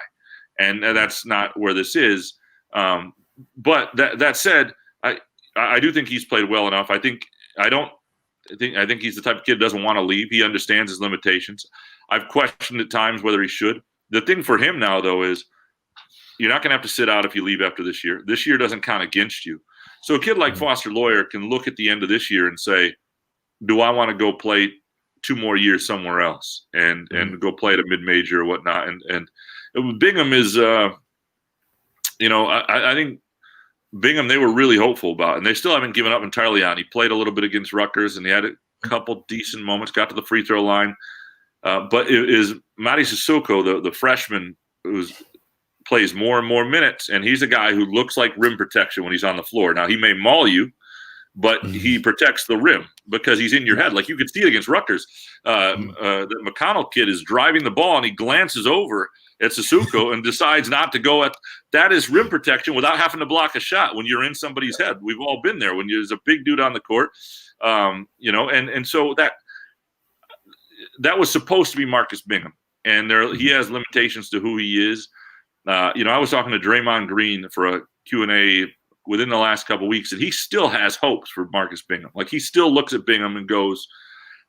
Speaker 3: And that's not where this is. But that said, I do think he's played well enough. I think he's the type of kid who doesn't want to leave. He understands his limitations. I've questioned at times whether he should. The thing for him now, though, is you're not going to have to sit out if you leave after this year. This year doesn't count against you. So a kid like Foster Loyer can look at the end of this year and say, do I want to go play 2 more years somewhere else and go play at a mid-major or whatnot? And Bingham is, I think Bingham they were really hopeful about, and they still haven't given up entirely on. He played a little bit against Rutgers, and he had a couple decent moments, got to the free throw line. But it is Mady Sissoko, the freshman, who plays more and more minutes, and he's a guy who looks like rim protection when he's on the floor. Now, he may maul you, but he protects the rim because he's in your head. Like you could see it against Rutgers. The McConnell kid is driving the ball, and he glances over at Sissoko and decides not to go at – that is rim protection without having to block a shot when you're in somebody's head. We've all been there when there's a big dude on the court, and so that was supposed to be Marcus Bingham, and he has limitations to who he is. I was talking to Draymond Green for a Q&A within the last couple of weeks, and he still has hopes for Marcus Bingham. Like he still looks at Bingham and goes,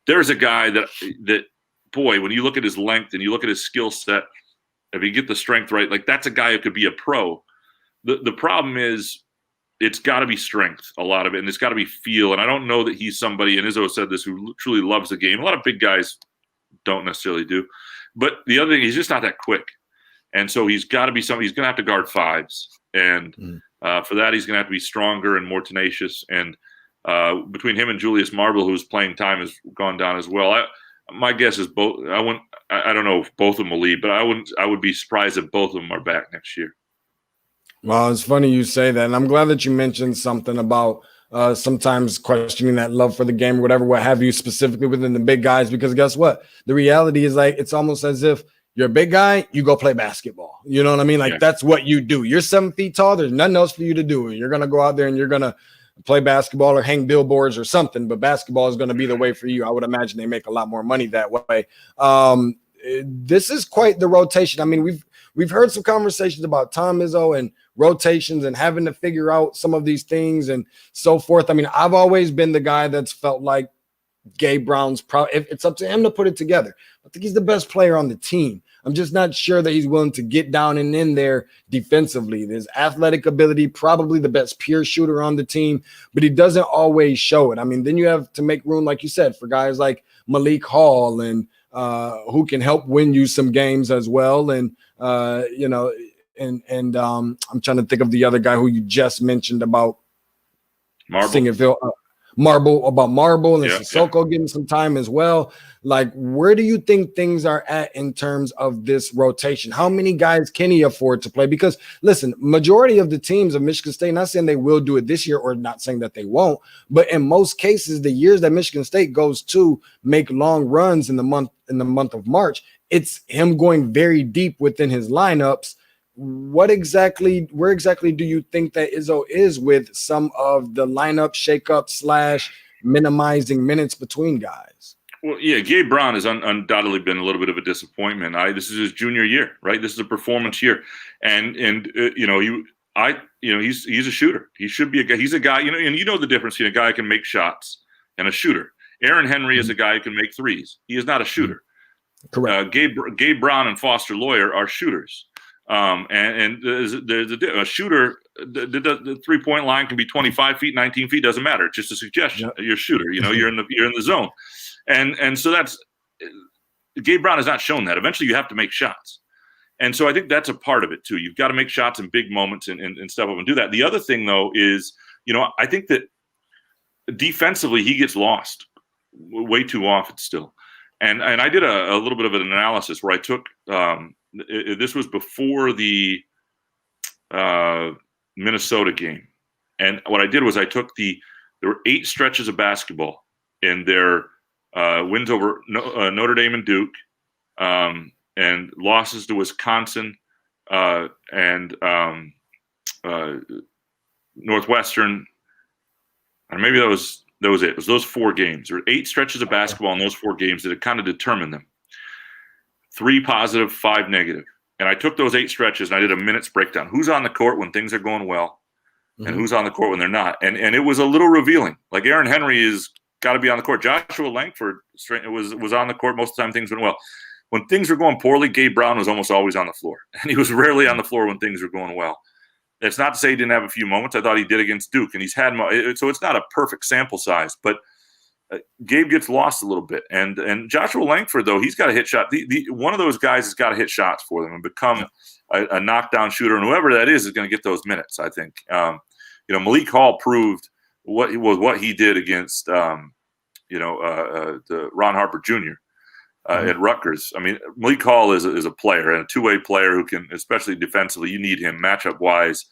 Speaker 3: there's a guy that boy, when you look at his length and you look at his skill set, if you get the strength right, like that's a guy who could be a pro. The problem is it's got to be strength, a lot of it, and it's got to be feel. And I don't know that he's somebody, and Izzo said this, who truly loves the game. A lot of big guys don't necessarily do. But the other thing, he's just not that quick. And so he's got to be somebody, he's going to have to guard fives. And for that, he's going to have to be stronger and more tenacious. And between him and Julius Marble, whose playing time has gone down as well, my guess is both. I don't know if both of them will leave, but I would be surprised if both of them are back next year.
Speaker 1: Well, it's funny you say that, and I'm glad that you mentioned something about sometimes questioning that love for the game or whatever, what have you, specifically within the big guys, because guess what? The reality is like it's almost as if you're a big guy, you go play basketball. You know what I mean? Like that's what you do. You're 7 feet tall. There's nothing else for you to do. You're going to go out there and you're going to play basketball or hang billboards or something, but basketball is going to be the way for you. I would imagine they make a lot more money that way. This is quite the rotation. I mean, we've heard some conversations about Tom Izzo and rotations and having to figure out some of these things and so forth. I mean, I've always been the guy that's felt like Gabe Brown's it's up to him to put it together. I think he's the best player on the team. I'm just not sure that he's willing to get down and in there defensively. There's athletic ability, probably the best pure shooter on the team, but he doesn't always show it. I mean, then you have to make room, like you said, for guys like Malik Hall and who can help win you some games as well. And, I'm trying to think of the other guy who you just mentioned about Marble and Sissoko getting some time as well. Like, where do you think things are at in terms of this rotation? How many guys can he afford to play? Because listen, majority of the teams of Michigan State, not saying they will do it this year or not saying that they won't, but in most cases, the years that Michigan State goes to make long runs in the month of March, it's him going very deep within his lineups. Where exactly do you think that Izzo is with some of the lineup shakeup / minimizing minutes between guys?
Speaker 3: Well, yeah, Gabe Brown has undoubtedly been a little bit of a disappointment. This is his junior year, right? This is a performance year, and he's a shooter. He should be a guy. He's a guy, and the difference between a guy who can make shots and a shooter. Aaron Henry is a guy who can make threes. He is not a shooter. Correct. Gabe Brown and Foster Loyer are shooters. And there's a shooter. The 3-point line can be 25 feet, 19 feet. Doesn't matter. It's just a suggestion. You're a shooter. You're in the zone. And so that's Gabe Brown has not shown that. Eventually, you have to make shots. And so I think that's a part of it too. You've got to make shots in big moments and step up and do that. The other thing though is, I think that defensively he gets lost way too often still. And I did a little bit of an analysis where I took this was before the Minnesota game. And what I did was I took there were 8 stretches of basketball in their wins over Notre Dame and Duke, and losses to Wisconsin and Northwestern. Or maybe that was it. It was those 4 games. There were 8 stretches of basketball in those 4 games that had kind of determined them. 3 positive, 5 negative. And I took those 8 stretches and I did a minute's breakdown. Who's on the court when things are going well and who's on the court when they're not. And it was a little revealing. Like Aaron Henry is got to be on the court. Joshua Langford was on the court most of the time things went well. When things were going poorly, Gabe Brown was almost always on the floor. And he was rarely on the floor when things were going well. It's not to say he didn't have a few moments. I thought he did against Duke, and he's had so it's not a perfect sample size, but Gabe gets lost a little bit. And Joshua Langford, though, he's got a hit shot. One of those guys has got to hit shots for them and become a knockdown shooter, and whoever that is going to get those minutes, I think. Malik Hall proved what he did against the Ron Harper Jr. At Rutgers. I mean, Malik Hall is a player and a two-way player who can, especially defensively, you need him matchup-wise.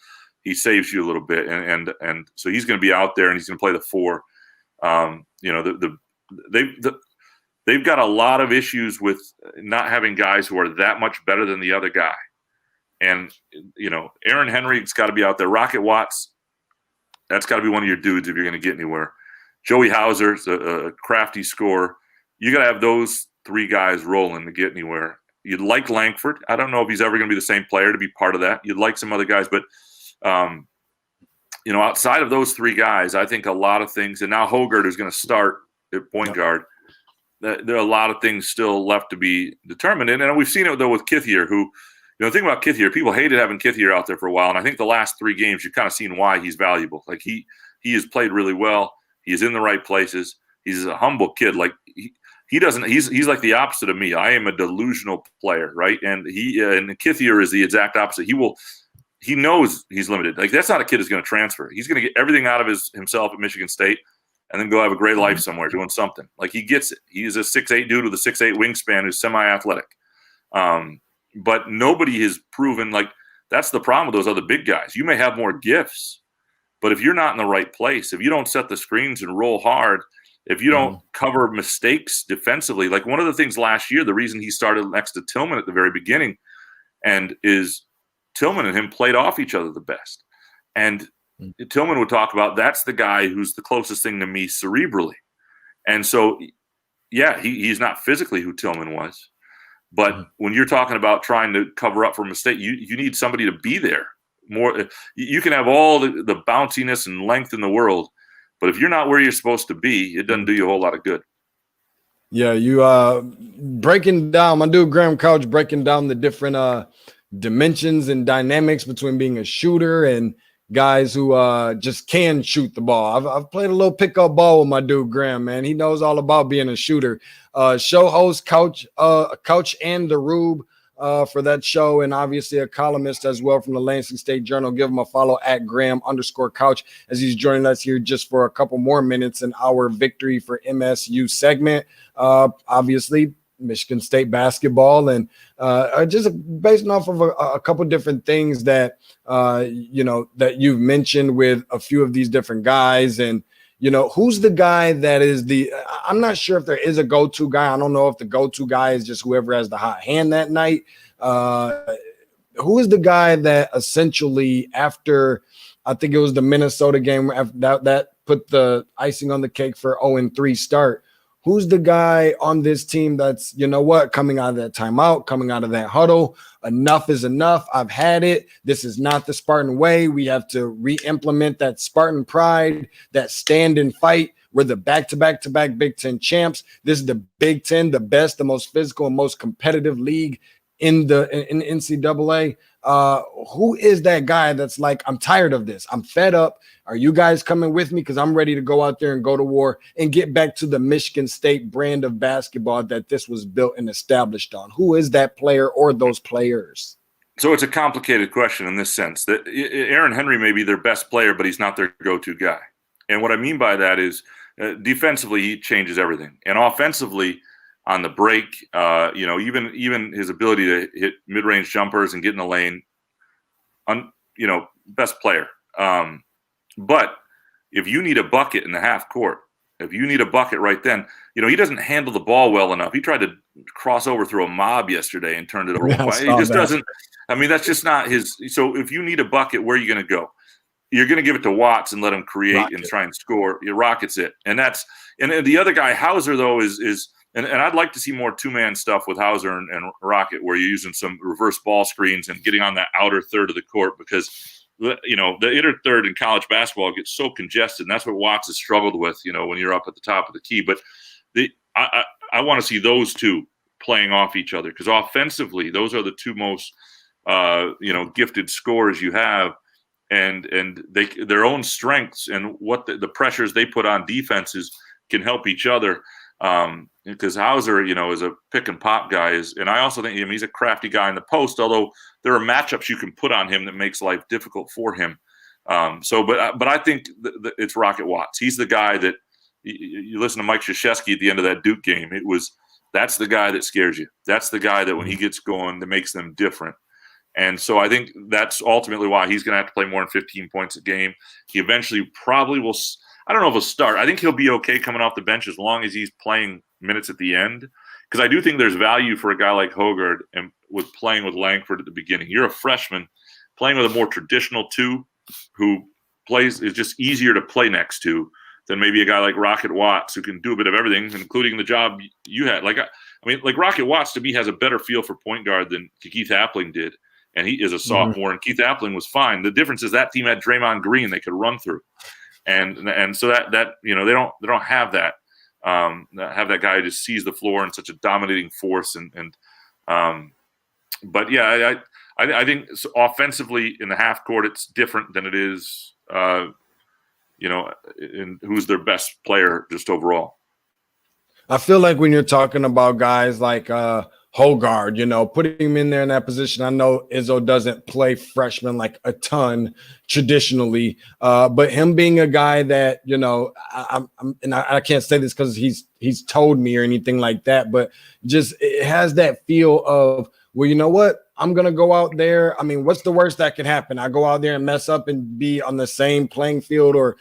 Speaker 3: He saves you a little bit, and so he's going to be out there and he's going to play the 4. They've got a lot of issues with not having guys who are that much better than the other guy. And Aaron Henry's got to be out there. Rocket Watts, that's got to be one of your dudes if you're going to get anywhere. Joey Hauser's a crafty scorer. You got to have those 3 guys rolling to get anywhere. You'd like Langford. I don't know if he's ever going to be the same player to be part of that. You'd like some other guys, but outside of those 3 guys, I think a lot of things. And now Hogard is going to start at point guard. There are a lot of things still left to be determined. And we've seen it though with Kithier, who, the thing about Kithier, people hated having Kithier out there for a while. And I think the last 3 games, you've kind of seen why he's valuable. Like he has played really well. He is in the right places. He's a humble kid. Like he's like the opposite of me. I am a delusional player, right? And and Kithier is the exact opposite. He knows he's limited. Like that's not a kid who's going to transfer. He's going to get everything out of himself at Michigan State and then go have a great life somewhere doing something. Like he gets it. He's a 6'8" dude with a 6'8" wingspan who's semi-athletic. But nobody has proven, like, that's the problem with those other big guys. You may have more gifts, but if you're not in the right place, if you don't set the screens and roll hard, if you don't cover mistakes defensively, like one of the things last year, the reason he started next to Tillman at the very beginning, and is Tillman and him played off each other the best. And Tillman would talk about, that's the guy who's the closest thing to me cerebrally. And so, yeah, he's not physically who Tillman was. But when you're talking about trying to cover up for a mistake, you need somebody to be there. More, you can have all the bounciness and length in the world, but if you're not where you're supposed to be, it doesn't do you a whole lot of good.
Speaker 1: Yeah, you breaking down, my dude Graham Couch breaking down the different dimensions and dynamics between being a shooter and guys who just can shoot the ball. I've played a little pickup ball with my dude Graham, man. He knows all about being a shooter. Show host, Couch and the Rube for that show, and obviously a columnist as well from the Lansing State Journal. Give him a follow at Graham_Couch as he's joining us here just for a couple more minutes in our Victory for MSU segment. Obviously, Michigan State basketball, and just based off of a couple different things that that you've mentioned with a few of these different guys. And who's the guy that is I'm not sure if there is a go-to guy. I don't know if the go-to guy is just whoever has the hot hand that night. Who is the guy that essentially, after I think it was the Minnesota game, that put the icing on the cake for 0-3 start? Who's the guy on this team that's, coming out of that timeout, coming out of that huddle? Enough is enough. I've had it. This is not the Spartan way. We have to re-implement that Spartan pride, that stand and fight. We're the back-to-back Big Ten champs. This is the Big Ten, the best, the most physical, and most competitive league in NCAA. Who is that guy that's like, I'm tired of this. I'm fed up. Are you guys coming with me? Because I'm ready to go out there and go to war and get back to the Michigan State brand of basketball that this was built and established on. Who is that player or those players?
Speaker 3: So it's a complicated question in this sense that Aaron Henry may be their best player, but he's not their go-to guy. And what I mean by that is defensively, he changes everything. And offensively, on the break, even his ability to hit mid-range jumpers and get in the lane, best player. But if you need a bucket in the half court, If you need a bucket right then, he doesn't handle the ball well enough. He tried to cross over through a mob yesterday and turned it over.
Speaker 1: Yeah,
Speaker 3: He just doesn't. I mean, that's just not his. So if you need a bucket, where are you going to go? You're going to give it to Watts and let him create and try and score. Rockets it, and the other guy, Hauser, though, is and I'd like to see more two-man stuff with Hauser and Rocket, where you're using some reverse ball screens and getting on that outer third of the court, because the inner third in college basketball gets so congested, and that's what Watts has struggled with, when you're up at the top of the key. But I want to see those two playing off each other, because offensively, those are the two most gifted scorers you have, and their own strengths and what the pressures they put on defenses can help each other. Because Hauser, is a pick and pop guy, and I also think he's a crafty guy in the post. Although there are matchups you can put on him that makes life difficult for him. But I think it's Rocket Watts. He's the guy that you listen to Mike Krzyzewski at the end of that Duke game. That's the guy that scares you. That's the guy that when he gets going, that makes them different. And so I think that's ultimately why he's going to have to play more than 15 points a game. He eventually probably will. I don't know if he'll start. I think he'll be okay coming off the bench as long as he's playing minutes at the end, because I do think there's value for a guy like Hogard and with playing with Langford at the beginning. You're a freshman playing with a more traditional two who is just easier to play next to than maybe a guy like Rocket Watts, who can do a bit of everything, including the job you had. Like Rocket Watts to me has a better feel for point guard than Keith Appling did, and he is a sophomore, and Keith Appling was fine. The difference is that team had Draymond Green they could run through. And so that they don't have that guy who just sees the floor and such a dominating force but yeah, I think offensively in the half court it's different than it is in who's their best player just overall.
Speaker 1: I feel like when you're talking about guys like Hogard, putting him in there in that position. I know Izzo doesn't play freshman like a ton traditionally, but him being a guy that, I can't say this because he's told me or anything like that, but just it has that feel of, well, you know what? I'm going to go out there. I mean, what's the worst that could happen? I go out there and mess up and be on the same playing field or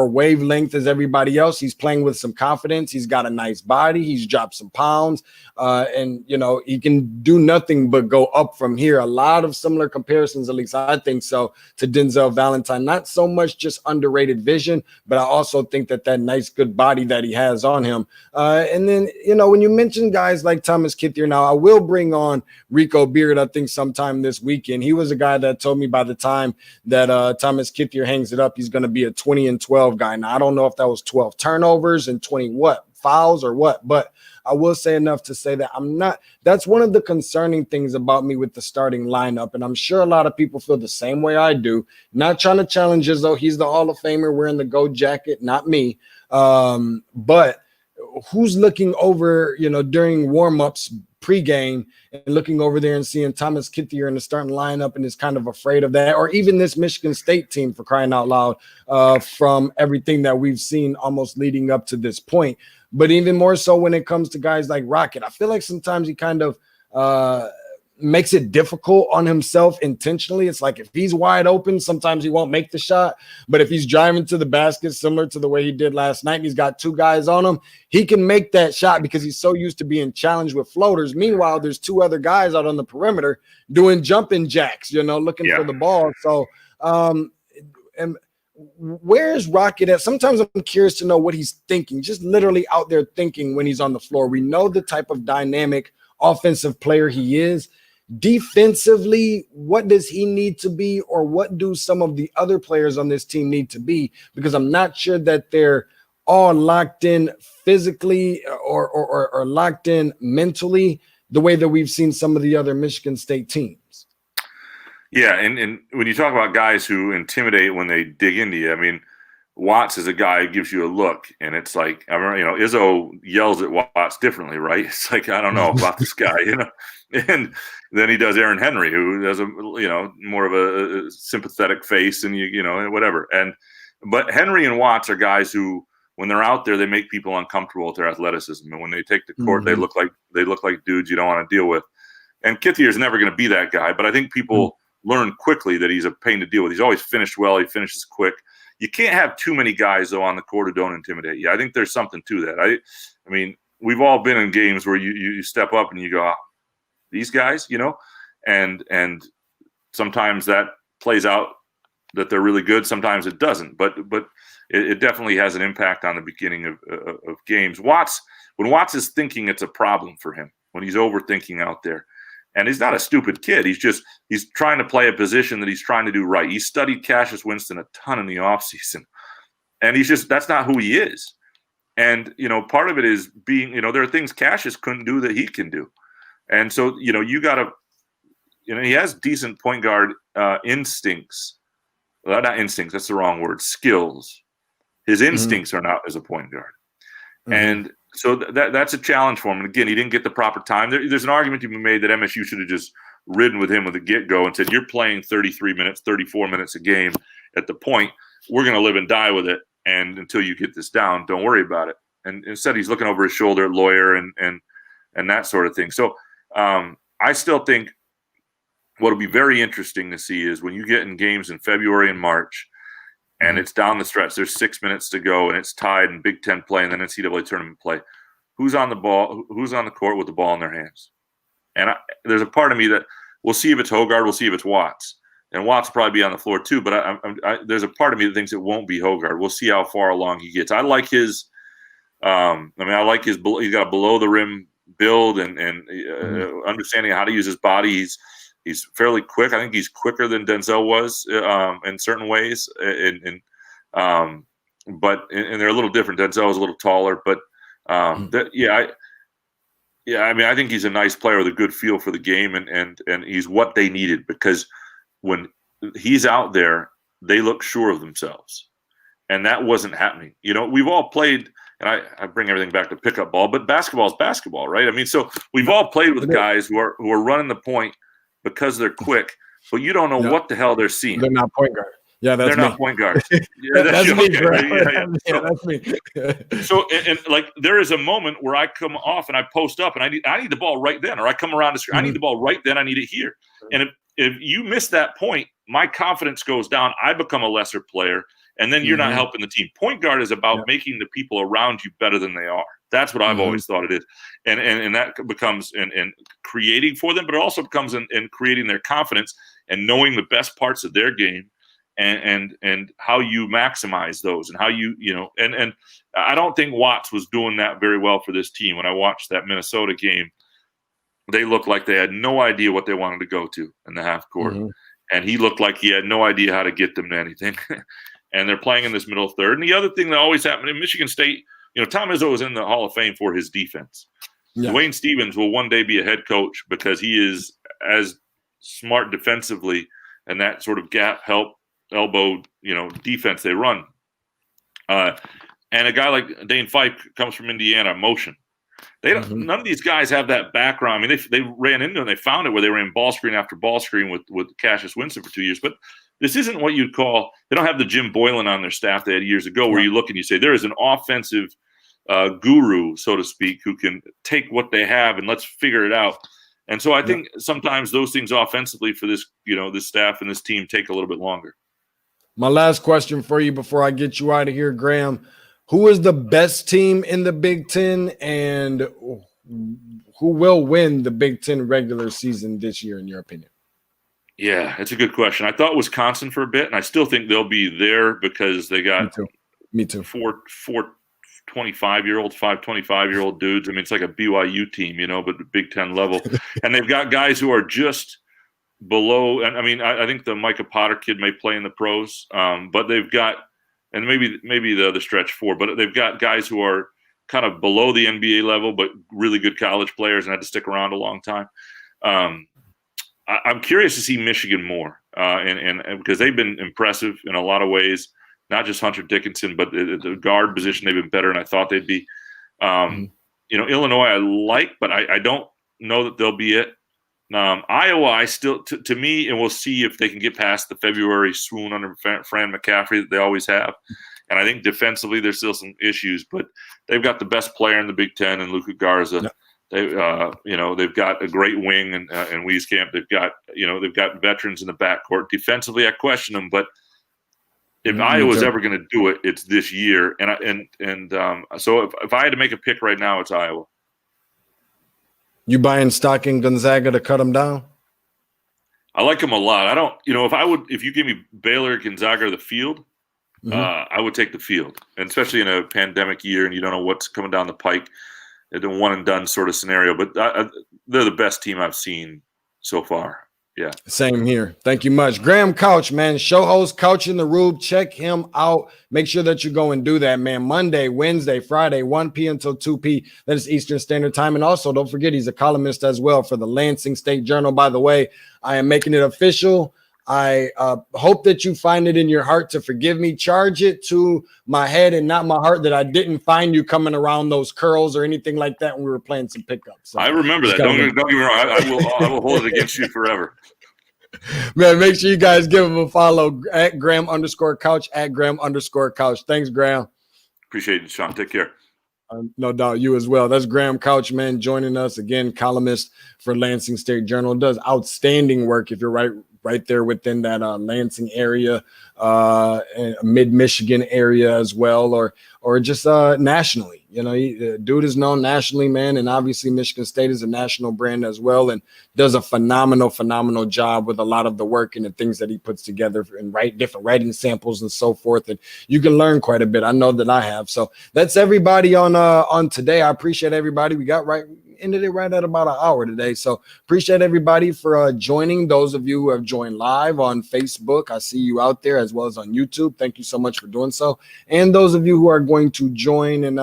Speaker 1: wavelength as everybody else. He's playing with some confidence. He's got a nice body. He's dropped some pounds, and he can do nothing but go up from here. A lot of similar comparisons, at least I think so, to Denzel Valentine. Not so much just underrated vision, but I also think that nice, good body that he has on him. And then, when you mention guys like Thomas Kithier, now I will bring on Rico Beard, I think sometime this weekend. He was a guy that told me by the time that Thomas Kithier hangs it up, he's going to be a 20-12 guy. Now, I don't know if that was 12 turnovers and 20 fouls or what, but I will say enough to say that that's one of the concerning things about me with the starting lineup. And I'm sure a lot of people feel the same way I do. Not trying to challenge Izzo. He's the Hall of Famer wearing the gold jacket, not me. But who's looking over, during warm-ups pregame and looking over there and seeing Thomas Kithier in the starting lineup and is kind of afraid of that, or even this Michigan State team, for crying out loud, from everything that we've seen almost leading up to this point. But even more so when it comes to guys like Rocket, I feel like sometimes he kind of makes it difficult on himself intentionally. It's like if he's wide open, sometimes he won't make the shot. But if he's driving to the basket, similar to the way he did last night, and he's got two guys on him, he can make that shot because he's so used to being challenged with floaters. Meanwhile, there's two other guys out on the perimeter doing jumping jacks, looking for the ball. So, and where is Rocket at? Sometimes I'm curious to know what he's thinking, just literally out there thinking when he's on the floor. We know the type of dynamic offensive player he is. Defensively, what does he need to be, or what do some of the other players on this team need to be? Because I'm not sure that they're all locked in physically or locked in mentally the way that we've seen some of the other Michigan State teams.
Speaker 3: Yeah, and when you talk about guys who intimidate when they dig into you, I mean, Watts is a guy who gives you a look, and it's like, I remember, Izzo yells at Watts differently, right? It's like, I don't know about this guy, and then he does Aaron Henry, who has a, more of a sympathetic face and whatever. But Henry and Watts are guys who, when they're out there, they make people uncomfortable with their athleticism, and when they take the court, they look like dudes you don't want to deal with. And Kithier is never going to be that guy, but I think people learn quickly that he's a pain to deal with. He's always finished well. He finishes quick. You can't have too many guys though on the court who don't intimidate you. I think there's something to that. I mean, we've all been in games where you step up and you go, these guys, and sometimes that plays out that they're really good. Sometimes it doesn't, but it definitely has an impact on the beginning of games. When Watts is thinking, it's a problem for him when he's overthinking out there. And he's not a stupid kid. He's trying to play a position that he's trying to do right. He studied Cassius Winston a ton in the offseason. And that's not who he is. And, part of it is being, there are things Cassius couldn't do that he can do. And so, you got to, he has decent point guard instincts. Well, not instincts, that's the wrong word, skills. His instincts are not as a point guard. And so that's a challenge for him. And again, he didn't get the proper time. There's an argument to be made that MSU should have just ridden with him with the get-go and said, you're playing 33 minutes, 34 minutes a game at the point. We're going to live and die with it. And until you get this down, don't worry about it. And instead, he's looking over his shoulder at Lawyer and that sort of thing. So I still think what will be very interesting to see is when you get in games in February and March, and it's down the stretch, there's 6 minutes to go, and it's tied in Big Ten play and then NCAA tournament play. Who's on the ball? Who's on the court with the ball in their hands? And there's a part of me that we'll see if it's Hoggard, we'll see if it's Watts. And Watts will probably be on the floor too, but there's a part of me that thinks it won't be Hoggard. We'll see how far along he gets. I like his he's got a below the rim build and understanding how to use his body. He's fairly quick. I think he's quicker than Denzel was in certain ways, but they're a little different. Denzel is a little taller, but I mean, I think he's a nice player with a good feel for the game, and he's what they needed, because when he's out there, they look sure of themselves, and that wasn't happening. We've all played, and I bring everything back to pickup ball, but basketball is basketball, right? I mean, so we've all played with guys who are running the point because they're quick, but you don't know what the hell they're seeing.
Speaker 1: They're not point guard. Yeah,
Speaker 3: they're not point guards.
Speaker 1: That's me, bro.
Speaker 3: Yeah,
Speaker 1: that's me.
Speaker 3: So, and like, there is a moment where I come off and I post up, and I need the ball right then, or I come around the screen. I need the ball right then. I need it here. And if you miss that point, my confidence goes down. I become a lesser player, and then you're not helping the team. Point guard is about making the people around you better than they are. That's what I've always thought it is. And that becomes in creating for them, but it also becomes in creating their confidence and knowing the best parts of their game and how you maximize those and how and I don't think Watts was doing that very well for this team. When I watched that Minnesota game, they looked like they had no idea what they wanted to go to in the half court. And he looked like he had no idea how to get them to anything. And they're playing in this middle third. And the other thing that always happened in Michigan State, Tom Izzo was in the Hall of Fame for his defense. Dwayne Stevens will one day be a head coach because he is as smart defensively, and that sort of gap, help, elbow, defense they run. And a guy like Dane Fife comes from Indiana, motion. They don't. None of these guys have that background. I mean, they ran into it and they found it where they were in ball screen after ball screen with Cassius Winston for 2 years. But this isn't what you'd call. They don't have the Jim Boylan on their staff they had years ago, where you look and you say there is an offensive guru, so to speak, who can take what they have and let's figure it out. And so I think sometimes those things offensively for this, this staff and this team take a little bit longer.
Speaker 1: My last question for you before I get you out of here, Graham. Who is the best team in the Big Ten, and who will win the Big Ten regular season this year, in your opinion?
Speaker 3: Yeah, it's a good question. I thought Wisconsin for a bit, and I still think they'll be there because they got
Speaker 1: Me too.
Speaker 3: four 25-year-old dudes. I mean, it's like a BYU team, but the Big Ten level. And they've got guys who are just below. And I mean, I think the Micah Potter kid may play in the pros, but they've got, and maybe the stretch four, but they've got guys who are kind of below the NBA level, but really good college players and had to stick around a long time. I'm curious to see Michigan more, and because they've been impressive in a lot of ways, not just Hunter Dickinson, but the guard position, they've been better than I thought they'd be. Illinois I like, but I don't know that they'll be it. Iowa, I still, to me, and we'll see if they can get past the February swoon under Fran McCaffrey that they always have. And I think defensively there's still some issues, but they've got the best player in the Big Ten and Luka Garza. Yeah. They've got a great wing and Wieskamp. They've got veterans in the backcourt. Defensively, I question them, but if Iowa's ever going to do it, it's this year. So if I had to make a pick right now, it's Iowa.
Speaker 1: You buying stock in Gonzaga to cut them down?
Speaker 3: I like them a lot. I don't, if you give me Baylor, Gonzaga, or the field, I would take the field, and especially in a pandemic year and you don't know what's coming down the pike. It's a one and done sort of scenario, but they're the best team I've seen so far. Yeah.
Speaker 1: Same here. Thank you much. Graham Couch, man. Show host, Couching the Rube. Check him out. Make sure that you go and do that, man. Monday, Wednesday, Friday, 1 p.m. until 2 p.m. That is Eastern Standard Time. And also, don't forget, he's a columnist as well for the Lansing State Journal. By the way, I am making it official. I hope that you find it in your heart to forgive me. Charge it to my head and not my heart that I didn't find you coming around those curls or anything like that when we were playing some pickups. So,
Speaker 3: I remember that. Don't get me wrong. I will hold it against you forever.
Speaker 1: Man, make sure you guys give him a follow at Graham_Couch, at Graham_Couch. Thanks, Graham.
Speaker 3: Appreciate it, Sean. Take care.
Speaker 1: No doubt, you as well. That's Graham Couch, man, joining us again, columnist for Lansing State Journal. Does outstanding work if you're right there within that Lansing area, mid-Michigan area as well, or just nationally. Dude is known nationally, man, and obviously Michigan State is a national brand as well, and does a phenomenal job with a lot of the work and the things that he puts together and different writing samples and so forth. And you can learn quite a bit. I know that I have. So that's everybody on today. I appreciate everybody. We ended it right at about an hour today. So appreciate everybody for joining. Those of you who have joined live on Facebook, I see you out there, as well as on YouTube. Thank you so much for doing so. And those of you who are going to join, and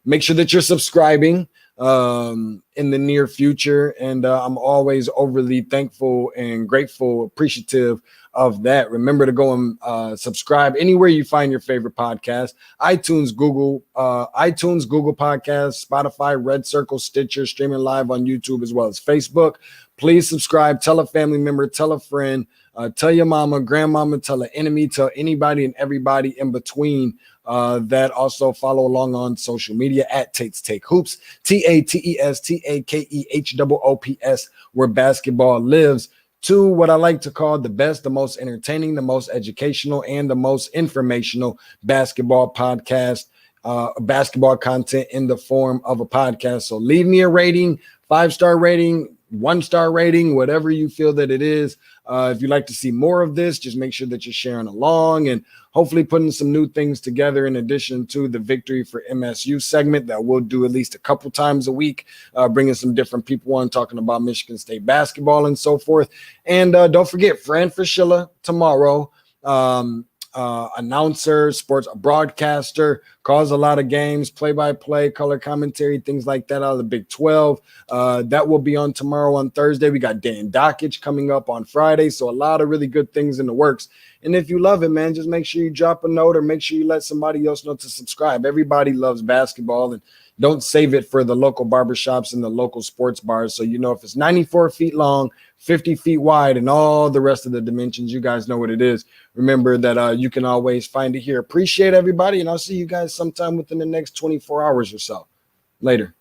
Speaker 1: make sure that you're subscribing in the near future. And I'm always overly thankful and grateful, appreciative of that. Remember to go and subscribe anywhere you find your favorite podcast: iTunes, Google Podcasts, Spotify, Red Circle, Stitcher, streaming live on YouTube as well as Facebook. Please subscribe. Tell a family member, tell a friend, tell your mama, grandmama, tell an enemy, tell anybody and everybody in between. That also follow along on social media at Tate's Take Hoops, TATESTAKEHOOPS, where basketball lives. To what I like to call the best, the most entertaining, the most educational, and the most informational basketball podcast, basketball content in the form of a podcast. So leave me a rating, 5-star rating, 1-star rating, whatever you feel that it is. If you'd like to see more of this, just make sure that you're sharing along and hopefully putting some new things together in addition to the Victory for MSU segment that we'll do at least a couple times a week, bringing some different people on, talking about Michigan State basketball and so forth. And don't forget, Fran Fraschilla tomorrow, announcer, sports broadcaster, calls a lot of games, play-by-play, color commentary, things like that out of the Big 12. That will be on tomorrow on Thursday. We got Dan Dockage coming up on Friday. So a lot of really good things in the works. And if you love it, man, just make sure you drop a note or make sure you let somebody else know to subscribe. Everybody loves basketball, and don't save it for the local barbershops and the local sports bars. So, if it's 94 feet long, 50 feet wide, and all the rest of the dimensions, you guys know what it is. Remember that you can always find it here. Appreciate everybody, and I'll see you guys sometime within the next 24 hours or so. Later.